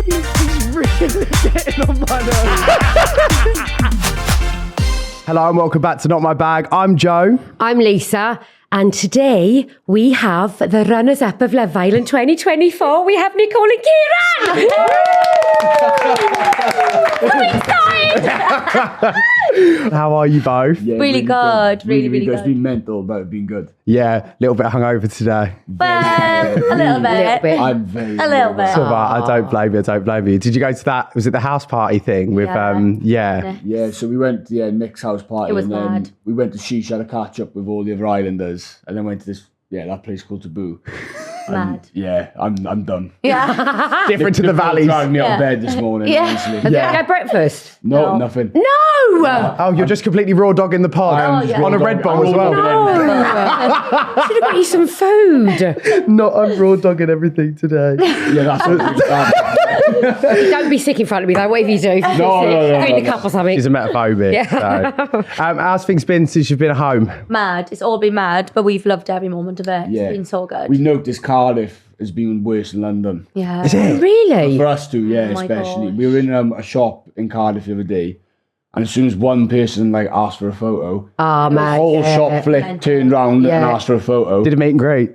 Really getting on my nerves. Hello and welcome back to Not My Bag. I'm Joe. I'm Lisa. And today we have the runners-up of Love Island 2024. We have Nicole and Ciaran. So excited! How are you both? Yeah, really good. Really good. It's been mental, but it's been good. Yeah, a little bit hungover today. A little bit. I'm very A little bit. So I don't blame you. Did you go to that? Was it the house party thing with? Yeah, so we went to Nick's house party. It was and then mad. we went to Shisha to catch up with all the other islanders, and then went to that place called Taboo. Mad. Yeah, I'm done. Yeah. Different to the valleys. Dragged me out of bed this morning. Yeah. Honestly. Have you had breakfast? No, nothing. No! Oh, you're just completely raw dogging the pod on a Red Bull as well. Should have got you some food. Not I'm raw dogging everything today. Yeah, that's what Don't be sick in front of me though, whatever you do. No. Drink a cup or something. She's a metaphobic. Yeah. So. How's things been since you've been home? Mad. It's all been mad, but we've loved every moment of it. Yeah. It's been so good. We noticed Cardiff has been worse than London. Yeah. Is it? Really? For us too, yeah, Oh my especially. gosh. We were in a shop in Cardiff the other day, and as soon as one person asked for a photo, Oh, the man. whole shop flipped, turned round and asked for a photo. Did a meet and greet?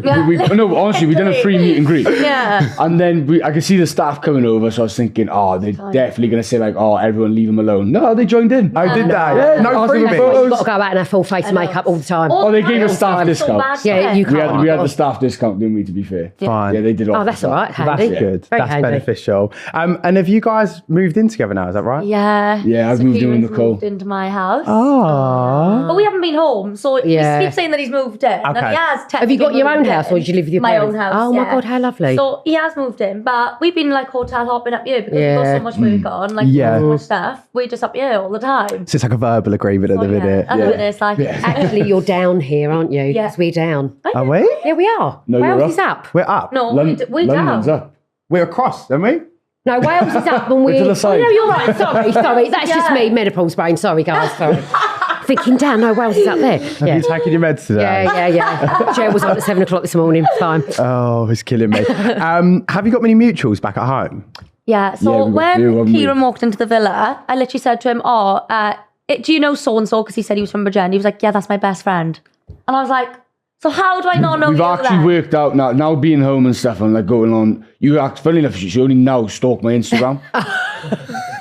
No, honestly, we did a free meet and greet. Yeah. And then I could see the staff coming over, so I was thinking, they're definitely going to say everyone leave them alone. No, they joined in. Oh, did they? Yeah, No asking for freebies. photos. You've got to go out and have full face of makeup all the time. Oh, they gave us staff discounts. Yeah, you We can't. had the staff discount, didn't we, to be fair? Fine. Yeah, they did. Oh, that's all right. Handy. That's good. Very That's handy. beneficial. And have you guys moved in together now? Is that right? Yeah. Yeah, I've moved in with Ciaran's Nicole. moved into my house. Oh. But we haven't been home, so Yeah. he keeps saying that he's moved in. And Okay. he has Have you got your own moved house in. or did you live with your My parents? own house. Oh my yeah. God, how lovely. So he has moved in, but we've been hotel hopping up here because we've got Yeah. so much work on, Yeah. so much stuff. We're just up here all the time. So it's like a verbal agreement at the minute. I know it's like, Actually, you're down here, aren't you? Yeah. Because we're down. Are we? Yeah, we are. No, you're Wales up. is up. We're up. no, we're London's down. up. We're across, aren't we? No, Wales is up when we're... to the side. Oh, no, you're right. Sorry. That's just me, menopause brain. Sorry, guys. Sorry. Thinking down, no, Wales is up there. Have you taken your meds today? Yeah. Joe was on at 7 o'clock this morning. Fine. Oh, it's killing me. Have you got many mutuals back at home? Yeah, so Yeah, we've got when a few, haven't we? Ciaran walked into the villa, I literally said to him, do you know so-and-so? Because he said he was from Bridgend. He was like, yeah, that's my best friend. And I was like, so how do I not know We've you actually then? worked out now being home and stuff and going on. Funny enough, she only now stalked my Instagram.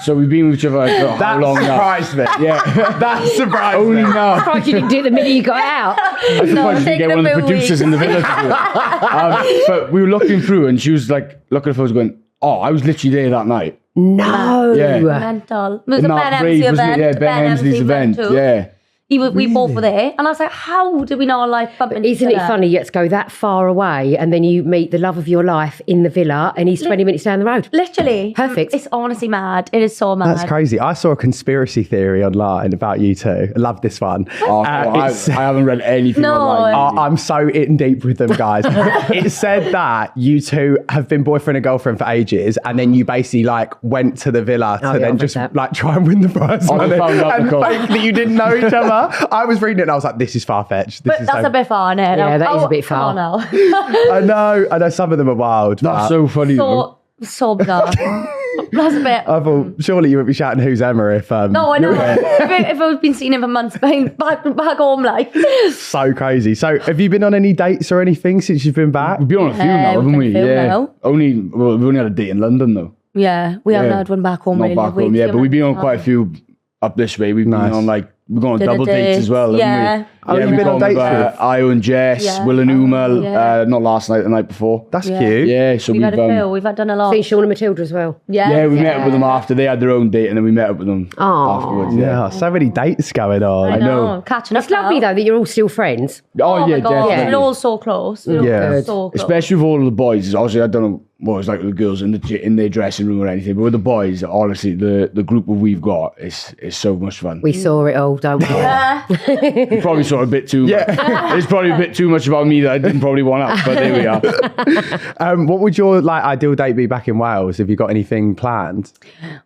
So we've been with each other for how long now? surprised me. Yeah, That surprised only me. now. Christ, you didn't do it the minute you got out. I suppose you taking get one of a the few producers weeks. in the villa to do it. But we were looking through and she was looking at the photos going, I was literally there that night. No. Yeah. Mental. It was In a that Ben rave, Hemsley wasn't event. it? Yeah, Ben Hemsley's event. too. Yeah. We both were there. And I was like, how did we not bump into Isn't each it other? funny you have to go that far away and then you meet the love of your life in the villa and he's 20 minutes down the road? Literally. Perfect. It's honestly mad. It is so mad. That's crazy. I saw a conspiracy theory online about you two. I love this one. I haven't read anything No. online. I'm so in deep with them, guys. It said that you two have been boyfriend and girlfriend for ages, and then you basically went to the villa to yeah, then I've read just that. try and win the prize I money found out and because- fake that you didn't know each other. I was reading it and I was like, this is far fetched. But that's a bit far, isn't it? Yeah, that is a bit far. Come on now. I know some of them are wild. That's but so funny. though. so bizarre. That's a bit... I thought surely you wouldn't be shouting who's Emma if No, I know. if I've been seeing him for months back home, so crazy. So have you been on any dates or anything since you've been back? We've been on a few now, we've haven't been we? a few Yeah. now. We've only had a date in London though. Yeah, we haven't had one back home. Not really, back have we? home, yeah. But we've been on Haven't. quite a few up this way. We've been Nice. on we've gone on Dinner double dates as well, dates, haven't yeah. we? Oh, you've we've been on gone dates with with? Io and Jess, Yeah. Will and Umal, yeah. not last night, the night before. That's Yeah. cute. Yeah, so We've we've had a few. We've done a lot. Seen Sean and Matilda as well. yeah, we met up with them after they had their own date, and then we met up with them afterwards. Yeah, so many dates going on. I know. Catching up It's lovely now. though that you're all still friends. Oh, yeah, my God. definitely. We're all so close. We're all Yeah. so close. Especially with all of the boys. Obviously, I don't know what it's like with the girls in their dressing room or anything, but with the boys, honestly, the group that we've got is so much fun. We saw it all, don't we? You probably saw a bit too much. It's probably a bit too much about me that I didn't probably want out, but there we are. What would your ideal date be back in Wales? Have you got anything planned?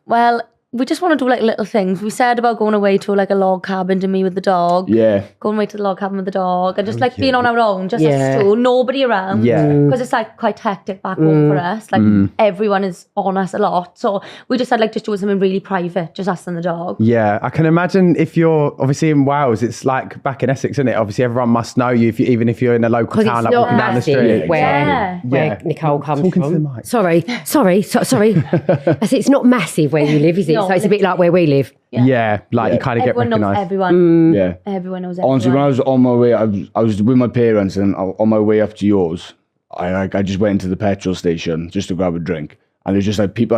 Well, we just want to do like little things. We said about going away to like a log cabin to me with the dog. Yeah. Going away to the log cabin with the dog and just like being on our own, just us two, nobody around. Yeah. Because it's like quite hectic back home for us. Like everyone is on us a lot. So we just said like just doing something really private, just us and the dog. Yeah, I can imagine if you're obviously in Wales, it's like back in Essex, isn't it? Obviously, everyone must know you, even if you're in a local Because town, it's like not walking down the massive street. where Nicole comes Talking to the from. mic. Sorry. I said it's not massive where you live, is it? No, So it's a bit like where we live. Yeah, like you kind of get Everyone knows recognised. everyone. Yeah. Everyone knows everyone. Honestly, when I was on my way, I was with my parents, and on my way up to yours, I just went into the petrol station just to grab a drink. And there's just like people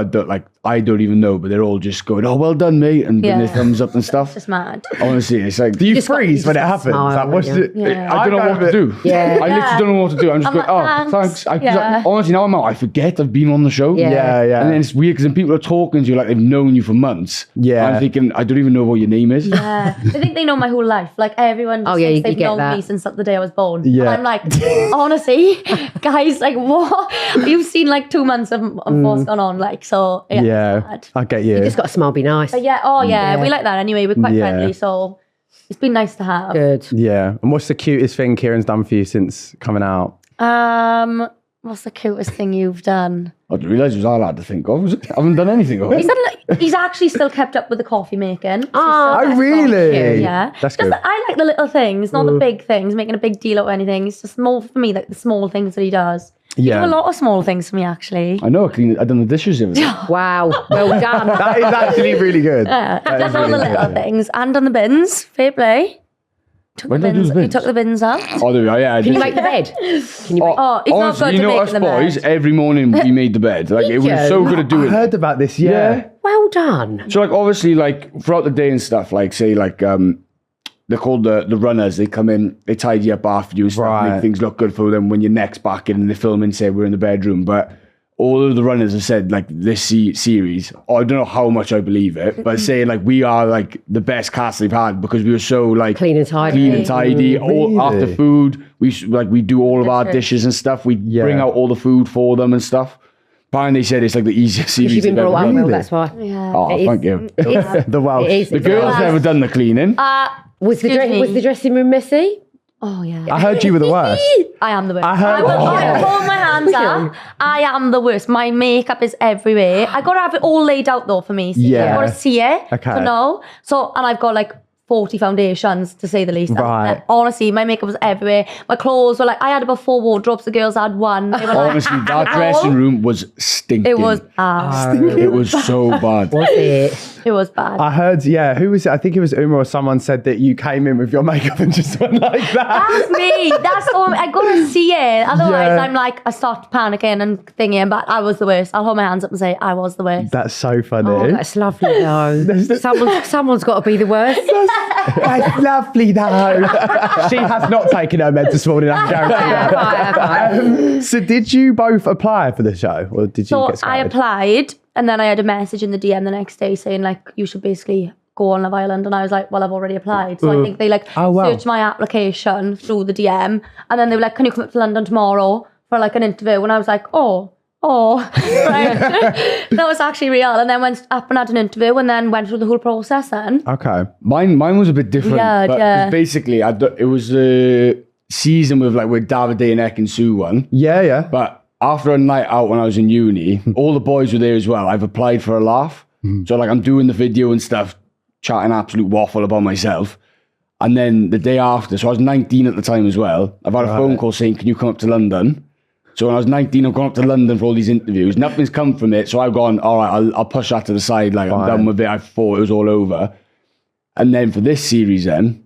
I don't even know, but they're all just going, "Oh, well done, mate," and putting their thumbs up and stuff. Just mad. Honestly, it's like, Do you just got- freeze you when it just happens? smile, Like, what's don't it? you? Yeah. I don't know what to do. Yeah. I literally don't know what to do. I'm just going, like, "Oh, thanks." Yeah. Honestly, now I'm out. I forget I've been on the show. Yeah. Yeah. And then it's weird because then people are talking to you like they've known you for months. Yeah. I'm thinking, I don't even know what your name is. Yeah. I think they know my whole life. Like everyone just yeah, thinks you they've get known that. me since the day I was born. Yeah. And I'm like, honestly, guys, like what? You've seen like 2 months of what's gone on. Like, so yeah. Yeah, It's mad. I get you. You just got to smile, be nice. But yeah, we like that anyway. We're quite Yeah. friendly, so it's been nice to have. Good. Yeah. And what's the cutest thing Ciaran's done for you since coming out? What's the cutest thing you've done? I didn't realise it was all I had to think of. Was it? I haven't done anything of He's, it. he's actually still kept up with the coffee making. So he's still Oh, kept really? up. Yeah. That's Just good. I like the little things, not the big things, making a big deal out of anything. It's just more for me, like the small things that he does. You Yeah. do a lot of small things for me, actually. I know. I've done the dishes the other day. Wow. Well done. That is actually really good. Yeah, That just is all the really little good. things. And on the bins, fair play. Took When the did I do bins, the you bins? took the bins out. Oh, there we are. Yeah, I Can you did. make the bed? Can you make Oh, he's not Honestly, good you to know make us the boys, bed. every morning we made the bed. Like, it was you? so good at I doing it. heard about this. Yeah. Well done. So, like, obviously, like, throughout the day and stuff, like, say, like, they're called the runners. They come in, they tidy up after you and stuff, Right. make things look good for them when you're next back in and they film and say we're in the bedroom. But all of the runners have said, like, this series, I don't know how much I believe it, but saying, like, we are, like, the best cast they've had because we were so, like, Clean and tidy. clean and tidy. Really? All, after food, we do all of our dishes and stuff. We bring out all the food for them and stuff. Apparently, they said it's like the easiest series You've been they've ever brought up done. well, that's why. Yeah. Oh, It is. thank you. The Welsh. It is. The girls never done the cleaning. Was the, Excuse me. was the dressing room messy? Oh, yeah. I heard you were the worst. I am the worst. I heard- I hold my hands up. I am the worst. My makeup is everywhere. I gotta have it all laid out though for me. See? Yeah. I gotta see it Okay. to know. So, and I've got like 40 foundations to say the least. Right. Honestly, my makeup was everywhere. My clothes were like, I had about 4 wardrobes. The girls had 1. They were like, Honestly, that dressing room was stinking. it was It was so bad. Was it? it was bad. I heard, who was it? I think it was Uma or someone said that you came in with your makeup and just went like that. That's me. That's all. I gotta see it. Otherwise, Yeah. I'm like, I start panicking and thinking. But I was the worst. I'll hold my hands up and say I was the worst. That's so funny. Oh, that's lovely though. Someone's got to be the worst. That's lovely though. She has not taken her med this morning, I can guarantee that. So did you both apply for the show or did you So get I scouted? applied, and then I had a message in the DM the next day saying like you should basically go on Love Island, and I was like, well, I've already applied. So I think they like Oh, wow. searched my application through the DM, and then they were like, can you come up to London tomorrow for like an interview? And I was like, oh. Right. That was actually real. And then went up and had an interview, and then went through the whole process. Then Okay. Mine was a bit different. Yeah, but yeah. basically, it was a season with Davide and Ek and Sue won. Yeah. But after a night out when I was in uni, all the boys were there as well. I've applied for a laugh. So like I'm doing the video and stuff, chatting absolute waffle about myself. And then the day after, so I was 19 at the time as well, I've had a phone call saying, can you come up to London? So when I was 19, I've gone up to London for all these interviews. Nothing's come from it. So I've gone, all right, I'll push that to the side. Like I'm done with it. I thought it was all over. And then for this series then,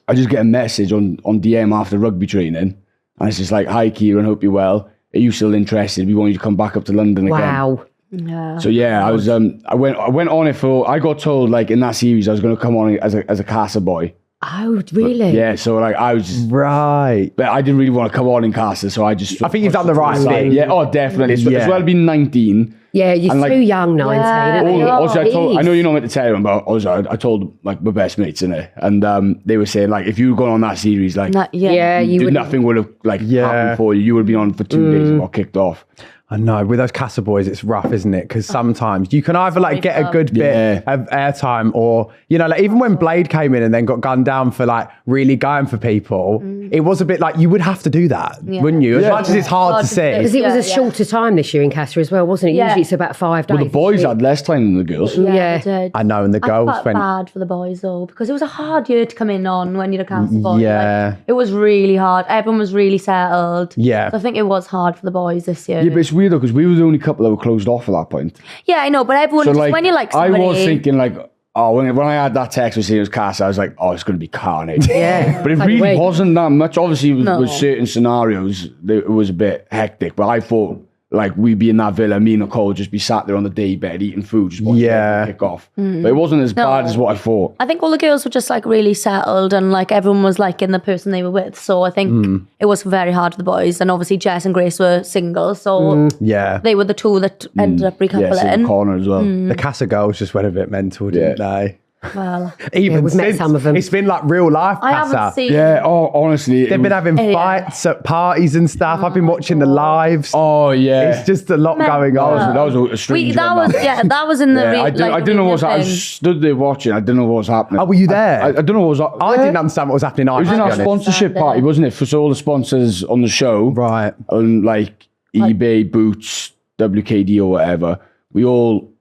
I just get a message on DM after rugby training. And it's just like, hi, Ciaran, hope you're well. Are you still interested? We want you to come back up to London again. Wow. yeah. So yeah, I was I went on it for, I got told like in that series I was going to come on as a Casa boy. Oh, really? Yeah, so like I was just, Right. but I didn't really want to come on in Casa, so I just. I think you've done the right thing. Yeah, oh definitely. Yeah. As well being 19. Yeah, you're And, like, too young, 19. Yeah. aren't you? Also, I Jeez. know you're not meant to tell them, but also I told like my best mates in it, and they were saying like if you were going on that series, like yeah. Yeah, you would. nothing would have like Yeah. happened for you. You would have been on for 2 days and got kicked off. I know, with those Casa boys, it's rough, isn't it? Because sometimes you can either like get a good bit of airtime, or like even when Blade came in and then got gunned down for like really going for people, it was a bit like you would have to do that, wouldn't you? As much as it's hard to see. Because it was a shorter time this year in Casa as well, wasn't it? Usually it's about 5 days. Well, the boys had less time than the girls. Yeah, they did. I know, and the girls I felt went bad for the boys though, because it was a hard year to come in on when you're a Casa boy. Yeah. Like, it was really hard. Everyone was really settled. Yeah. So I think it was hard for the boys this year. Yeah, but it's weird though, because we were the only couple that were closed off at that point. Yeah, I know, but everyone, So just like, when you like somebody... I was thinking like, when I had that text with saying it was Casa, I was like, it's going to be carnage. Yeah. But it really wasn't that much. Obviously, with certain scenarios, it was a bit hectic. But I thought, like, we'd be in that villa, me and Nicole would just be sat there on the day bed eating food, just watching it kick off. But it wasn't as bad as what I thought. I think all the girls were just like really settled, and like everyone was like in the person they were with. So I think it was very hard for the boys. And obviously Jess and Grace were single, so they were the two that ended up recoupling. Yeah, in the corner as well. the Casa girls just went a bit mental, didn't they? Well, Even we've met since, some of them. it's been like real life I Casa. haven't seen... Yeah, honestly. They've been having fights at parties and stuff. I've been watching the lives. Oh, yeah. It's just a lot going on. That was a strange that one, that was in the... I didn't know what was happening. I stood there watching. I didn't know what was happening. Oh, were you there? I don't know what was happening. I didn't understand what was happening. It was in our sponsorship party, wasn't it? For all the sponsors on the show. Right. And like eBay, Boots, WKD or whatever. We all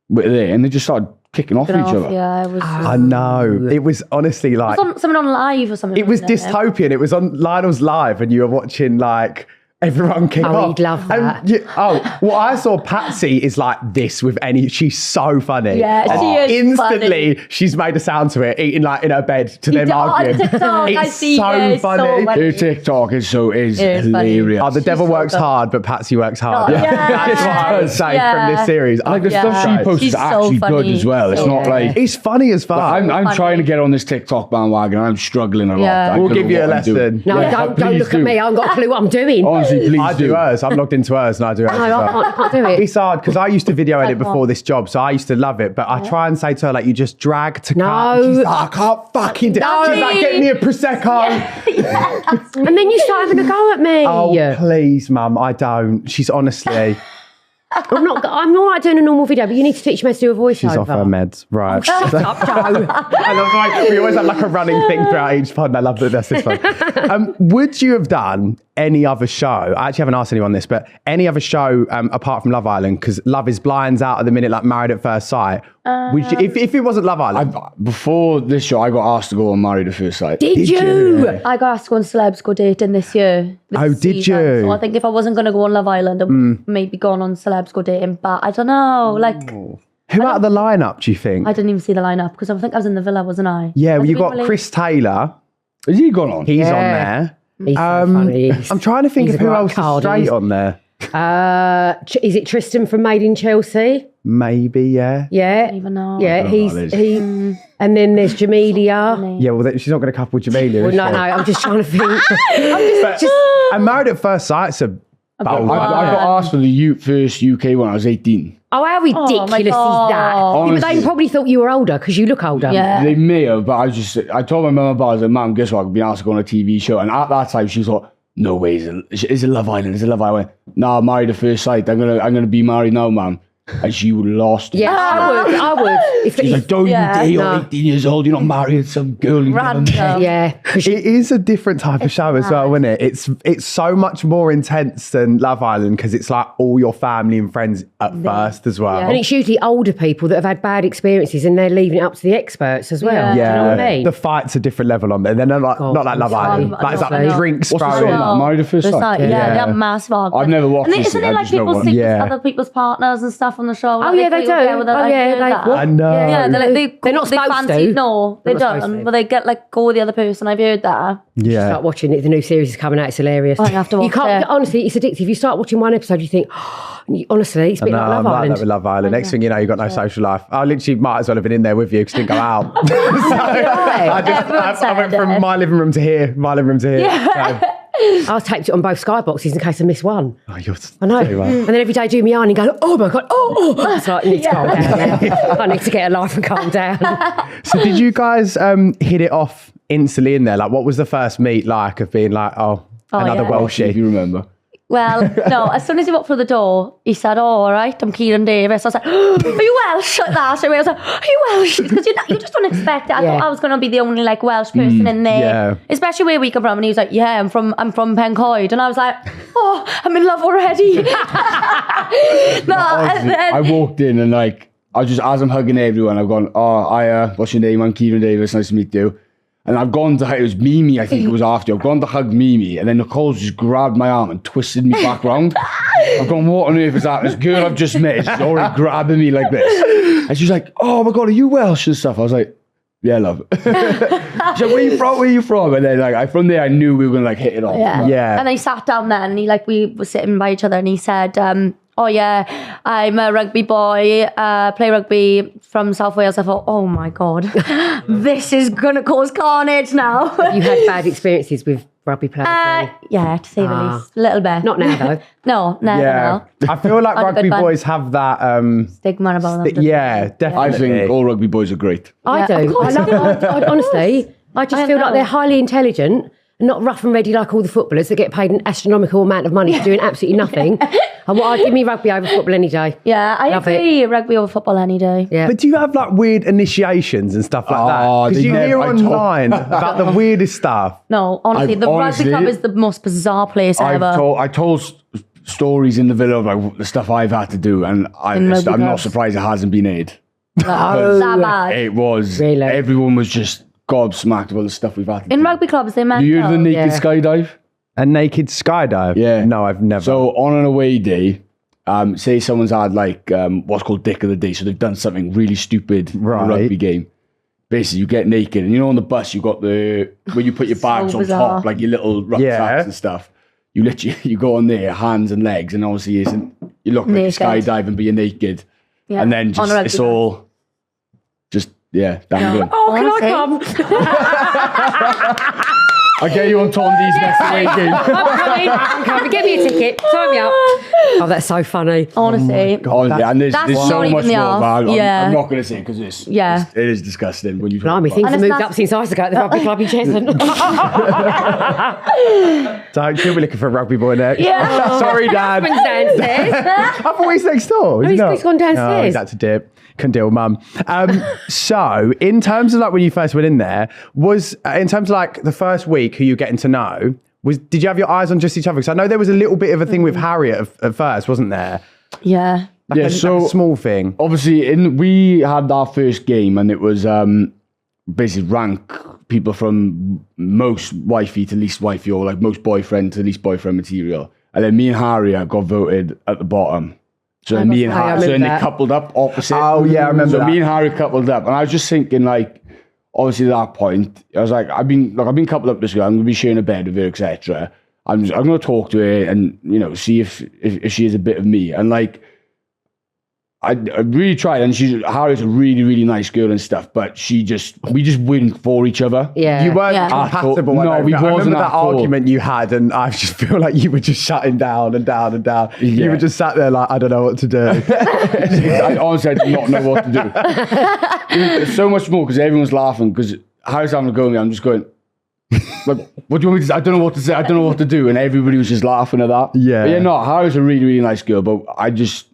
were there and they just started kicking off each other. Yeah, it was... I know. It was honestly like... Something on live or something. It was wasn't dystopian. It was on Lionel's live and you were watching like... Everyone kick off. he'd love that. Well, I saw Patsy is like this with she's so funny. Yeah, she is instantly, funny. she's made a sound to it, eating like in her bed to them did on arguing. TikTok, I It's see so it, funny. so funny. Her TikTok is is funny. hilarious. The devil so works good. hard, but Patsy works hard. Oh, yeah. That's what I would say from this series. Like the stuff she posts She's is so actually good funny. as well. It's not like... It's funny as fuck. I'm funny. trying to get on this TikTok bandwagon. I'm struggling a lot. Yeah. I We'll don't give know you a what I'm doing. lesson. No, Yeah, don't please look at do. me. I haven't got a clue what I'm doing. Honestly, please I do hers. I'm logged into hers and I do hers. No, as well. I can't do it. It's hard because I used to video edit before this job, so I used to love it. But I try and say to her, like, you just drag to cut. And she's like, I can't fucking do it. No. She's like, get me a Prosecco. And then you start having a go at me. Oh, please, mum, I don't. She's honestly... I'm not like doing a normal video, but you need to teach me how to do a voiceover. She's off her meds. Right. Shut up, Joe. I love like we always have like a running thing throughout each pod. And I love that that's this one. Would you have done any other show? I actually haven't asked anyone this, but any other show apart from Love Island? Because Love is Blind's out at the minute, like Married at First Sight. Would you, if it wasn't Love Island? Before this show, I got asked to go on Married at First Sight. Did you? I got asked to go on Celebs Go Dating this year. Did you? So I think if I wasn't going to go on Love Island, I would maybe gone on Celebs Go Dating. But I don't know. Like, Who out of the lineup do you think? I didn't even see the lineup because I think I was in the villa, wasn't I? Yeah, well, Has you it been got released? Chris Taylor. Has he gone on? He's on Yeah. there. He's so funny. I'm trying to think He's of a who right else is card, straight he is. on there. Is it Tristan from Made in Chelsea? Maybe, yeah. Yeah. don't even know. Yeah, know who that is. and then there's Jamelia. Yeah, well, she's not going to couple Jamelia. Well, is no, she? no, I'm just trying to think. But, and Married at First Sight's a bold I one. got asked for the first UK when I was 18. Oh, how ridiculous is that? God. Yeah, but they Honestly. probably thought you were older because you look older. Yeah. They may have, but I told my mum about it. I was like, Mum, guess what? I've been asked to go on a TV show. And at that time, she thought, no way, is it Love Island? Is it Love Island? Nah, Married at First Sight. I'm gonna be married now, Mum. And she would have lost. Yeah, I would. She's like, don't you dare, you're 18 years old, you're not married to some girl. You never met." Random. yeah. It is a different type of show as well, isn't it? It's so much more intense than Love Island because it's like all your family and friends at first as well. And it's usually older people that have had bad experiences and they're leaving it up to the experts as well. Yeah. Do you know what I mean? The fight's a different level on there. They're not like, God, not like Love Island. Like, it's like honestly. drinks What's the thrown. show? Married at First Sight? Yeah, Yeah. they have massive arguments. I've never watched And this isn't yet, it I like just know people what- sleep Yeah. with other people's partners and stuff on the show? Oh, yeah, they do. Oh, yeah, I know. Yeah, They're not they supposed fancy, to. No, they They're not supposed don't. to. But they get like go with the other person. I've heard that. Yeah. Start watching it. The new series is coming out. It's hilarious. I have to You watch can't. it. Honestly, it's addictive. You start watching one episode, you think, honestly, it's a bit No, like I'm Love like Island. that with Love Island. Next thing you know, you've got no social life. I literally might as well have been in there with you because I didn't go out. So, I went from my living room to here, my living room to here. So, I'll take it on both skyboxes in case I miss one. oh, you're I know. so right. And then every day do me on and go, oh my God, oh. It's like, I need to calm down now. I need to get a life and calm down. So did you guys hit it off instantly in there? Like, what was the first meet like of being like, another yeah. Welshie? If you remember. Well, no, as soon as he walked through the door, he said, oh, all right, I'm Ciaran Davis. I was like, are you Welsh? Like that. So I was like, are you Welsh? Because you just don't expect it. I thought I was going to be the only like Welsh person in there. Yeah. Especially where we come from. And he was like, yeah, I'm from Pencoed. And I was like, oh, I'm in love already. Honestly, I walked in and like, I was just, as I'm hugging everyone, I've gone, oh, what's your name? I'm Ciaran Davis. Nice to meet you. And I've gone to, it was Mimi, I think it was after. I've gone to hug Mimi, and then Nicole's just grabbed my arm and twisted me back round. I've gone, what on earth is that? This girl I've just met is already grabbing me like this. And she's like, oh my God, are you Welsh and stuff? I was like, yeah, love. She's like, where you from? And then like, from there, I knew we were going to like hit it off. Yeah. And then he sat down there and we were sitting by each other and he said, oh yeah, I'm a rugby boy, play rugby from South Wales. I thought, oh my God, this is going to cause carnage now. You had bad experiences with rugby players? Yeah, to say the least. A little bit. Not now, though. No, never now. I feel like On a rugby good one. boys have that... Stigma about them. yeah, definitely. I think all rugby boys are great. I Yeah, do. of course I honestly, I just I feel know. like they're highly intelligent and not rough and ready like all the footballers that get paid an astronomical amount of money for doing absolutely nothing. And what I'd give me rugby over football any day. Yeah, I Love agree. Rugby over football any day. Yeah. But do you have like weird initiations and stuff like that? Oh, Because they you never- hear I told- online about the weirdest stuff. No, honestly, the rugby club is the most bizarre place ever. I told stories in the villa of like the stuff I've had to do, and I'm rugby not clubs. surprised it hasn't been aired. That bad. It was. Really? Everyone was just gobsmacked about the stuff we've had to In do. rugby clubs, they meant Do you hear the naked skydive? A naked skydive? Yeah. No, I've never. So on an away day, say someone's had like what's called dick of the day, so they've done something really stupid in a Right. rugby game. Basically, you get naked, and you know on the bus you got where you put your bags on bizarre. top, like your little rucksacks and stuff. You literally you go on there, hands and legs, and obviously you look like Naked. you're skydiving, but you're naked, Yeah, and then on just a rugby it's club. all just damn good. Oh, can I Honestly. come? I get you on Tondi's next away game. I'm coming. Get me a ticket. Sign me up. Oh, that's so funny. Honestly. Oh, yeah, and there's That's so not much even more. the But arse. Yeah. I'm not going to say because it is disgusting when you talk Blimey, about things it. have And moved it's up since I used to go to the rugby club in Cheshunt. So she'll be looking for a rugby boy next. Yeah. Sorry, Dad. Husband's downstairs. I thought he's next door. he's not? gone downstairs. Oh, he's had to dip. Can deal, Mum. So, in terms of like when you first went in there, was in terms of like the first week who you getting to know, did you have your eyes on just each other? Because I know there was a little bit of a thing with Harriet at first, wasn't there? Yeah. Like a so small thing. obviously we had our first game and it was basically rank people from most wifey to least wifey, or like most boyfriend to least boyfriend material, and then me and Harriet got voted at the bottom. So then me and I Harriet, remember so then they that. coupled up opposite. Oh, yeah, I remember So that. me and Harriet coupled up, and I was just thinking like, obviously at that point, I was like, I've been coupled up with this girl. I'm gonna be sharing a bed with her, etc. I'm gonna talk to her and see if she is a bit of me, and like. I really tried, and Harriet's a really, really nice girl and stuff, but we just weren't for each other. Yeah. You weren't Yeah. compatible. No, I we remember wasn't that at all. argument you had, and I just feel like you were just shutting down and down and down. You Yeah. were just sat there like, I don't know what to do. I honestly did not know what to do. It's so much more because everyone's laughing because Harry's having a go at me. I'm just going, like, what do you want me to say? I don't know what to say. I don't know what to do. And everybody was just laughing at that. Yeah. But no, Harry's a really, really nice girl, but I just,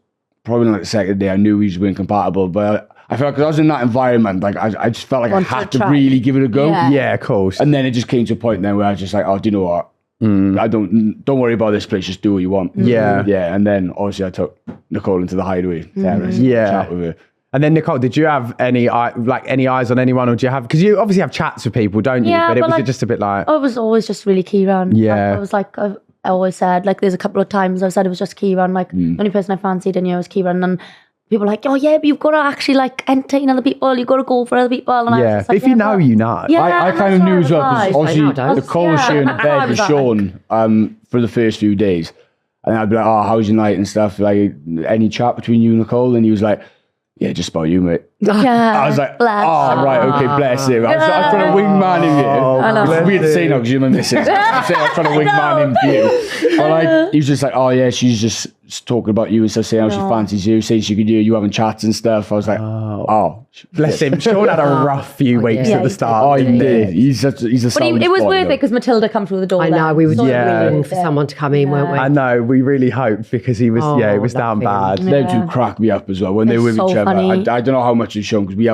probably like the second day, I knew we weren't compatible. But I felt like 'cause I was in that environment, like I just felt like Want I to had to try. really give it a go. Yeah. Yeah, of course. And then it just came to a point then where I was just like, oh, do you know what? I don't worry about this place. Just do what you want. Yeah. Yeah. And then obviously I took Nicole into the hideaway terrace. Yeah. Chat with her. And then Nicole, did you have any eyes on anyone, or do you have? Because you obviously have chats with people, don't you? Yeah, but it but was like- just a bit like, I was always just really Ciaran. Yeah. I was like, I always said, like, there's a couple of times I've said it was just Ciaran. Like, the only person I fancied in you was Ciaran. And people were like, oh, yeah, but you've got to actually, like, entertain other people. You've got to go for other people. And I was yeah. just like, If you know, but- you know. Yeah, I and kind of that's knew why as well, I because was obviously I know, Nicole was yeah, sharing a that's why I bed with was like- Sean for the first few days. And I'd be like, oh, how's your night and stuff? Like, any chat between you and Nicole? And he was like, yeah, just about you, mate. Yeah. I was like, bless. oh, right, okay, bless him. I was trying to wingman him here. I know. It's weird to say now because you're my missus. I was trying to wingman him for you. But like, he was just like, oh yeah, she's talking about you and stuff, saying how she fancies you, saying she could hear you having chats and stuff. I was like, Bless him. Sean had a rough few weeks at the start. Oh, he did. He's a But it was worth it because Matilda come through the door. I know, we were just Yeah. willing for someone to come in, weren't we? I know, we really hoped because he was, it was down love him. bad. Them two crack me up as well when they were with so each other. funny. I don't know how much is shown because we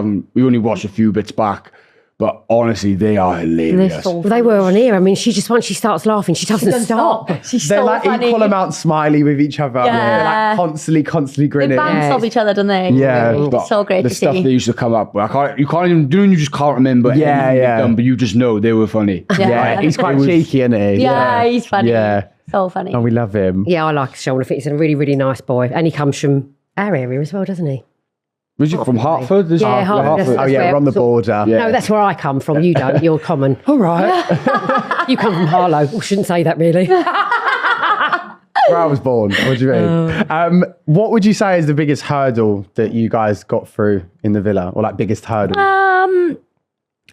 only watched a few bits back, but honestly, they are hilarious. Well, they were on here. I mean, she just, once she starts laughing, she doesn't stop. She's They're so like funny. equal amount smiley with each other. Yeah. Like constantly They grinning. bounce off each other, don't they? Yeah. But So great the to stuff see. they used to come up with. You can't even do. You just can't remember. anything they've done, but you just know they were funny. Yeah, he's quite cheeky, isn't he? Yeah, he's funny. Yeah. So funny. Oh, we love him. Yeah, I like Sean. I think he's a really, really nice boy. And he comes from our area as well, doesn't he? Was you from Hartford? This Yeah, Hartford. Oh, yeah, we're on the border. Yeah. No, that's where I come from. You don't. You're common. All right. You come from Harlow. I shouldn't say that, really. Where I was born. What do you mean? What would you say is the biggest hurdle that you guys got through in the villa? Or like biggest hurdle?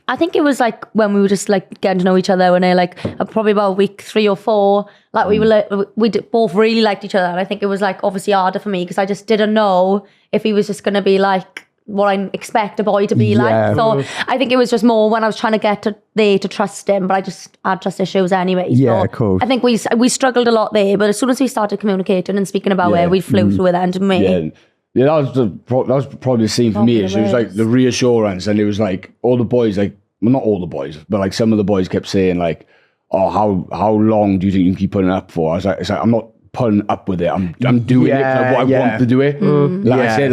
I think it was like when we were just like getting to know each other when they like probably about week 3 or 4, like we both really liked each other. And I think it was like obviously harder for me because I just didn't know if he was just going to be like what I expect a boy to be like. So I think it was just more when I was trying to get to trust him, but I just had trust issues anyway. Yeah, so cool. I think we struggled a lot there, but as soon as we started communicating and speaking about where we flew through it then to me. Yeah. Yeah, that was probably the same for me. So it was like the reassurance, and it was like all the boys, like, well, not all the boys, but like some of the boys kept saying like, "Oh, how long do you think you can keep putting it up for?" I was like, "It's like I'm not putting up with it. I'm doing it 'cause I want to do it." Like I said,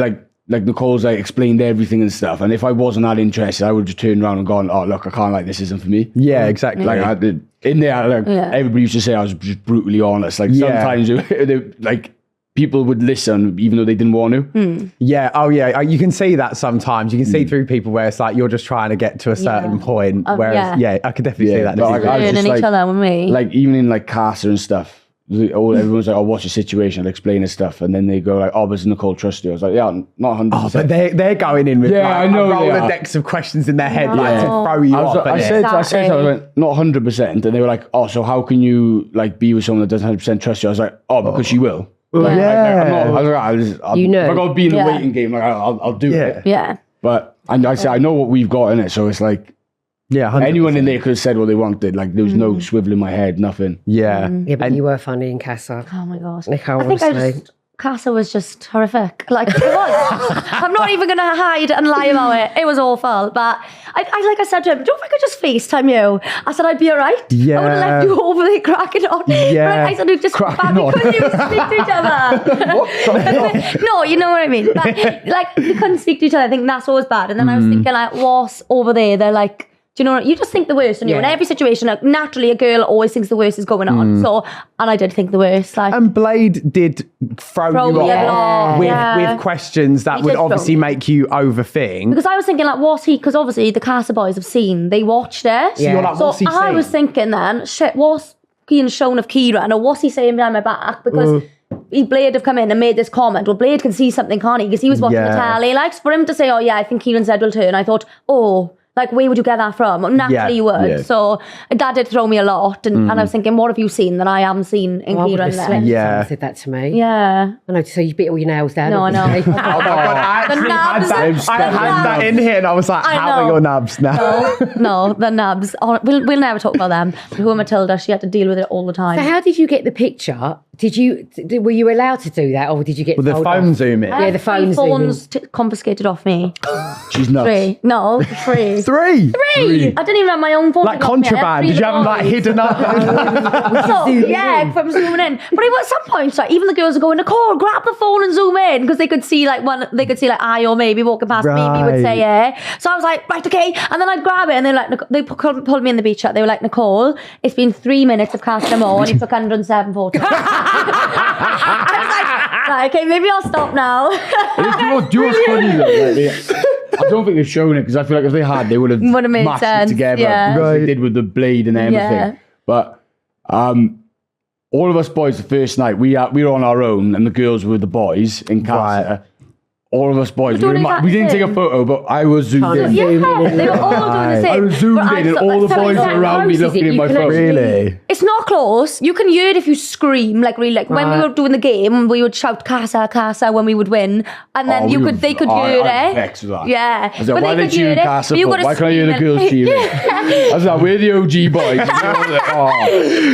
like Nicole's like explained everything and stuff, and if I wasn't that interested, I would just turn around and gone, "Oh, look, I can't, like, this isn't for me." Yeah, exactly. Like I did in there, like everybody used to say I was just brutally honest. Like sometimes they, like. People would listen even though they didn't want to. Yeah. Oh, yeah. You can see that sometimes. You can see through people where it's like you're just trying to get to a certain point. Whereas, I could definitely see that. But like, I was Learning just each like, other with me. like even in like Casa and stuff, everyone's like, "Oh, what's your situation?" I'll explain this stuff, and then they go like, "Oh, does Nicole trust you?" I was like, "Yeah, not 100%." Oh, but they're going in with Yeah, like, I know a they are. Rolodex of questions in their head like to throw you off. I said, Exactly. I went, not 100%, and they were like, "Oh, so how can you like be with someone that doesn't 100% trust you?" I was like, "Oh, because she will." Like, I'm not, I was like, I'll, You know. if I got to be in the waiting game, like I'll do it. Yeah. But I said, I know what we've got in it, so it's like 100%. anyone in there could have said what they wanted. Like there was no swivel in my head, nothing. Yeah. Yeah, but you were funny in Casa. Oh my gosh. Nicole, I think honestly. Casa was just horrific. Like, it was. I'm not even going to hide and lie about it. It was awful. But I like I said to him, don't think I just FaceTime you. I said, I'd be all right. Yeah. I would have left you over there cracking on. Yeah. But I said, just Cracking on. we couldn't even speak to each other. No, you know what I mean. But, like, we couldn't speak to each other. I think that's what was bad. And then I was thinking, like, what's over there? They're like, do you know what? You just think the worst, and you in every situation, like, naturally, a girl always thinks the worst is going on. So, and I did think the worst. Like, And Blade did throw you me a off lot, with questions that He would did throw obviously me. make you overthink. because I was thinking, like, what's he? Because obviously the Casa boys have seen, they watched it. So you're like, So what's he I saying? was thinking then, shit, what's being shown of Ciaran, or what's he saying behind my back? Because Blade have come in and made this comment. Well, Blade can see something, can't he? Because he was watching the telly. Like, for him to say, oh yeah, I think Ciaran said will turn. I thought, oh. Like, where would you get that from? Well, naturally you would. Yeah. So that did throw me a lot. And I was thinking, what have you seen that I haven't seen in I would Ciaran have then? slept if Yeah. someone said that to me. Yeah. I know, so you bit all your nails down. No, I know. obviously. Oh my God, I actually had nubs. that, I had that in here and I was like, I how are know. your nubs now? No, the nubs. Oh, we'll never talk about them. Poor Matilda, she had to deal with it all the time. So how did you get the picture? Were you allowed to do that, or did you get With the told phone off? zoom in. Yeah, the phone phones confiscated off me. She's nuts. 3. No, 3. 3? 3. I didn't even have my own phone. Like taken off me. I had contraband. 3 Did you have them like boys. hidden up? So, yeah, from zooming in. But it was at some points, like, even the girls were going, Nicole, grab the phone and zoom in, because they could see like I or maybe walking past, maybe would say yeah. So I was like, right, okay. And then I'd grab it, and they're like, they pulled me in the beach chat. They were like, Nicole, it's been 3 minutes of Casa Amor, and you took 107 photos. I was like, right, okay, maybe I'll stop now. Do you know what's funny though? Like, I don't think they've shown it because I feel like if they had, they would have Would've made mashed sense, it together. yeah. As Right. they did with the Blade and everything. Yeah. But all of us boys, the first night we were on our own, and the girls were with the boys in Casa. Right. all of us boys. doing We didn't take a exactly. photo, but I was zoomed in. Yeah, they were all doing the same. I was zoomed But in and all the boys were around me looking in my phone. Really? It's not close. You can hear it if you scream, like really, like when we were doing the game, we would shout "Casa, Casa" when we would win, and then they could hear I'm it. vexed with that. Yeah, I was like, why are they cheering Casa? Why can't I hear the girls cheering? I was like, we're the OG boys.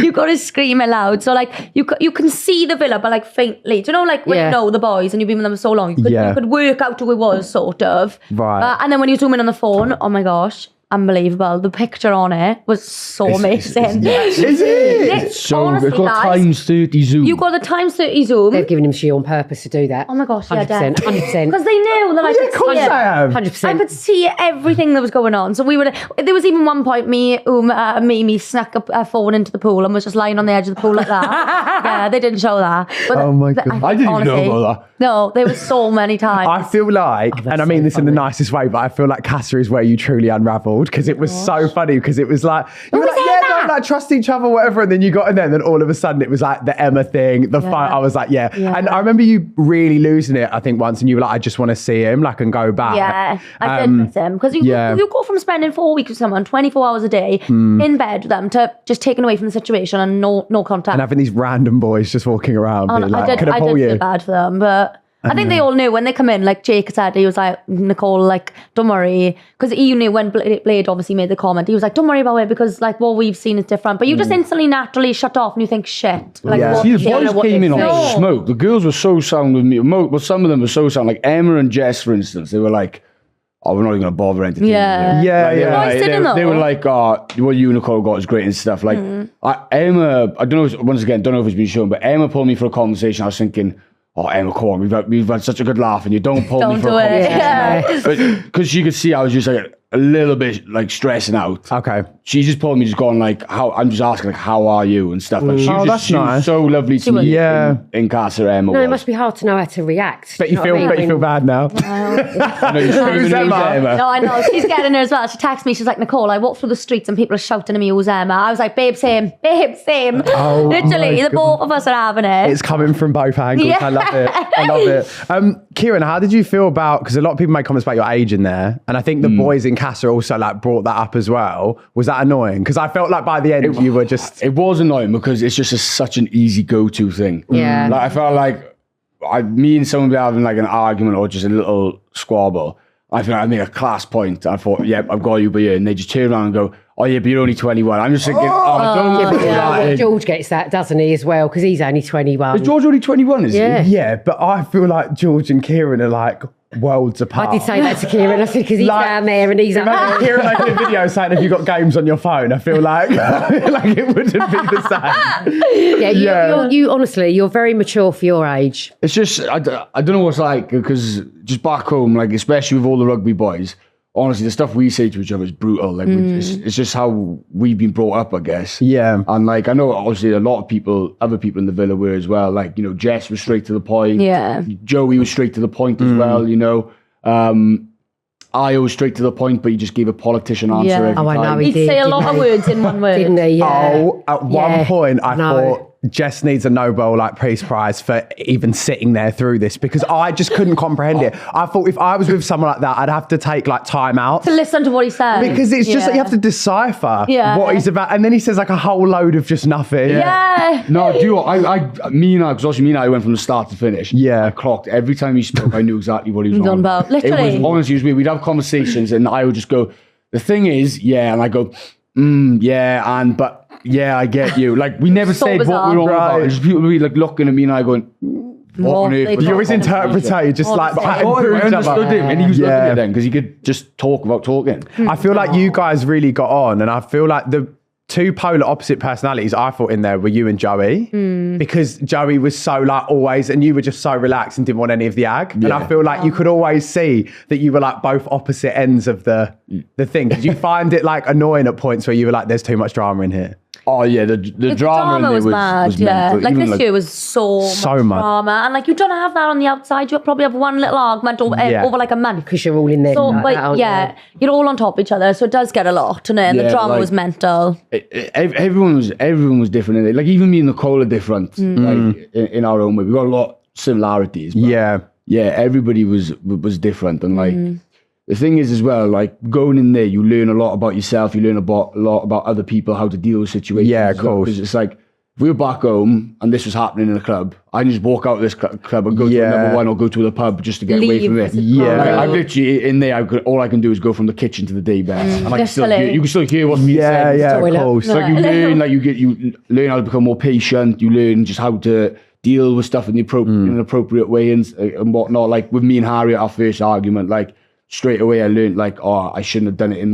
You got to scream it loud. So like you can see the villa, but like faintly. Do you know, like when you know the boys and you've been with them for so long, you could work out who it was, sort of. Right. And then when you zoom in on the phone, oh my gosh. Unbelievable. The picture on it was so amazing. Is it? It's so Honestly, it's got guys, times 30 zoom. You got the times 30 zoom. They've given him she on purpose to do that. Oh my gosh, yeah, 100%. 100%. Because they knew that I could Of course see it. I have. 100%. I could see everything that was going on. So there was even one point Mimi snuck a phone into the pool and was just lying on the edge of the pool like that. Yeah, they didn't show that. But Oh my God. I didn't even know about that. No, there was so many times. I feel like, and I mean this in the nicest way, but I feel like Casa is where you truly unravelled because it was so funny because it was like, you were like, yeah, no, like trust each other, whatever. And then you got in there and then all of a sudden it was like the Emma thing, the fight. I was like, yeah. And I remember you really losing it, I think once, and you were like, I just want to see him, like, and go back. Yeah, I did miss him. Because you go from spending 4 weeks with someone, 24 hours a day, in bed with them, to just taken away from the situation and no contact. And having these random boys just walking around being like, can I pull you? feel bad for them, but I think they all knew when they come in, like Jake said, he was like, Nicole, like, don't worry. Because he knew when Blade obviously made the comment, he was like, don't worry about it because like what we've seen is different. But you just instantly naturally shut off and you think, shit. Like, what See, the the hell? boys came in on smoke. The girls were so sound with me. Well, some of them were so sound. Like Emma and Jess, for instance, they were like, oh, we're not even going to bother entertaining Yeah. you. Boys didn't know. They were like, oh, what you, Nicole, got is great and stuff. Like, Emma, I don't know, once again, don't know if it's been shown, but Emma pulled me for a conversation. I was thinking, oh, Emma, come on, we've had such a good laugh and you don't pull me for a conversation. Because she could see I was just like a little bit like stressing out. Okay. She just pulled me just going like, I'm just asking like, how are you and stuff. Like, she was that's she was nice. so lovely to me Yeah. in Casa Amor. No, it must be hard to know how to react. Bet you Do know what I feel bad now. I know you're screaming, Who's "Who's Emma?" Emma?" No, I know. She's getting her as well. She texts me. She's like, Nicole, I walk through the streets and people are shouting at me, who's Emma? I was like, babe, same. Babe, same. Oh, Literally, my the both of us are having it. It's coming from both angles. Yeah. I love it. I love it. Ciaran, how did you feel about, because a lot of people make comments about your age in there, and I think the boys in Casa also like brought that up as well. Was that annoying? Because I felt like by the end you were just... It was annoying because it's just such an easy go-to thing. Yeah. Like I felt like me and someone be having like an argument or just a little squabble. I think I made a class point. I thought, yep, I've got you, but yeah. And they just turn around and go, oh yeah, but you're only 21. I'm just thinking, don't put that in. George gets that, doesn't he, as well? Because he's only 21. Is George only 21, is Yeah. he? Yeah, but I feel like George and Ciaran are like worlds apart. I did say that to Ciaran. I said, because he's Like, down there and he's up Imagine there. Ciaran making a video saying, have you got games on your phone? I feel like, like it wouldn't be the same. Yeah, you honestly, you're very mature for your age. It's just, I don't know what's like, because just back home, like especially with all the rugby boys, honestly, the stuff we say to each other is brutal. Like it's just how we've been brought up, I guess. Yeah. And like I know, obviously, a lot of people, other people in the villa were as well. Like you know, Jess was straight to the point. Yeah. Joey was straight to the point as well. You know, I was straight to the point, but he just gave a politician answer. Yeah. Every Oh, I know time. he He'd did, say a didn't lot of he? words in one word. Didn't he? Yeah. Oh, at one point I thought Jess needs a Nobel like Peace Prize for even sitting there through this because I just couldn't comprehend it. I thought if I was with someone like that, I'd have to take like time out. To listen to what he said. Because it's just that you have to decipher what he's about. And then he says like a whole load of just nothing. Yeah. No, do you know, because obviously me and I went from the start to finish. Yeah. I clocked every time he spoke. I knew exactly what he was He's on on about. Literally. It was honestly, it was weird. We'd have conversations, and I would just go, "The thing is, yeah," and I go, "Yeah," and but yeah, I get you. Like we never So said bizarre. what we were on about. Right. Just people would be like looking at me, and I going, "What on earth?" they was You that always interpret it, just like Honestly. I Oh, I understood him, and he was looking Yeah. at them because he could just talk without talking. I feel like you guys really got on, and I feel like the two polar opposite personalities I thought in there were you and Joey, because Joey was so like always, and you were just so relaxed and didn't want any of the ag. And I feel like you could always see that you were like both opposite ends of the thing. Did you find it like annoying at points where you were like, "There's too much drama in here"? Oh yeah, the drama in there was mad, was yeah. mental. Like Even, this year was so much drama, and like you don't have that on the outside. You probably have one little argument over like a month Because you're all in there. So, like like, that, aren't yeah, you're all on top of each other, so it does get a lot, and the Yeah, drama like- was mental. everyone was different in it. Like even me and Nicole are different, like in our own way. We got a lot of similarities. But Yeah. yeah, everybody was different. And like, the thing is as well, like going in there, you learn a lot about yourself. You learn a lot about other people, how to deal with situations. Yeah, of course. Because it's like, if we were back home and this was happening in a club, I just walk out of this club and go to another one or go to the pub just to get away from it. Yeah. Like, I'm literally in there, all I can do is go from the kitchen to the day bed. And I can still Literally. you can still hear what's being said. Yeah, of course. It's like you learn how to become more patient. You learn just how to deal with stuff in an appropriate way and whatnot. Like with me and Harriet, our first argument, like straight away I learned like, oh, I shouldn't have done it in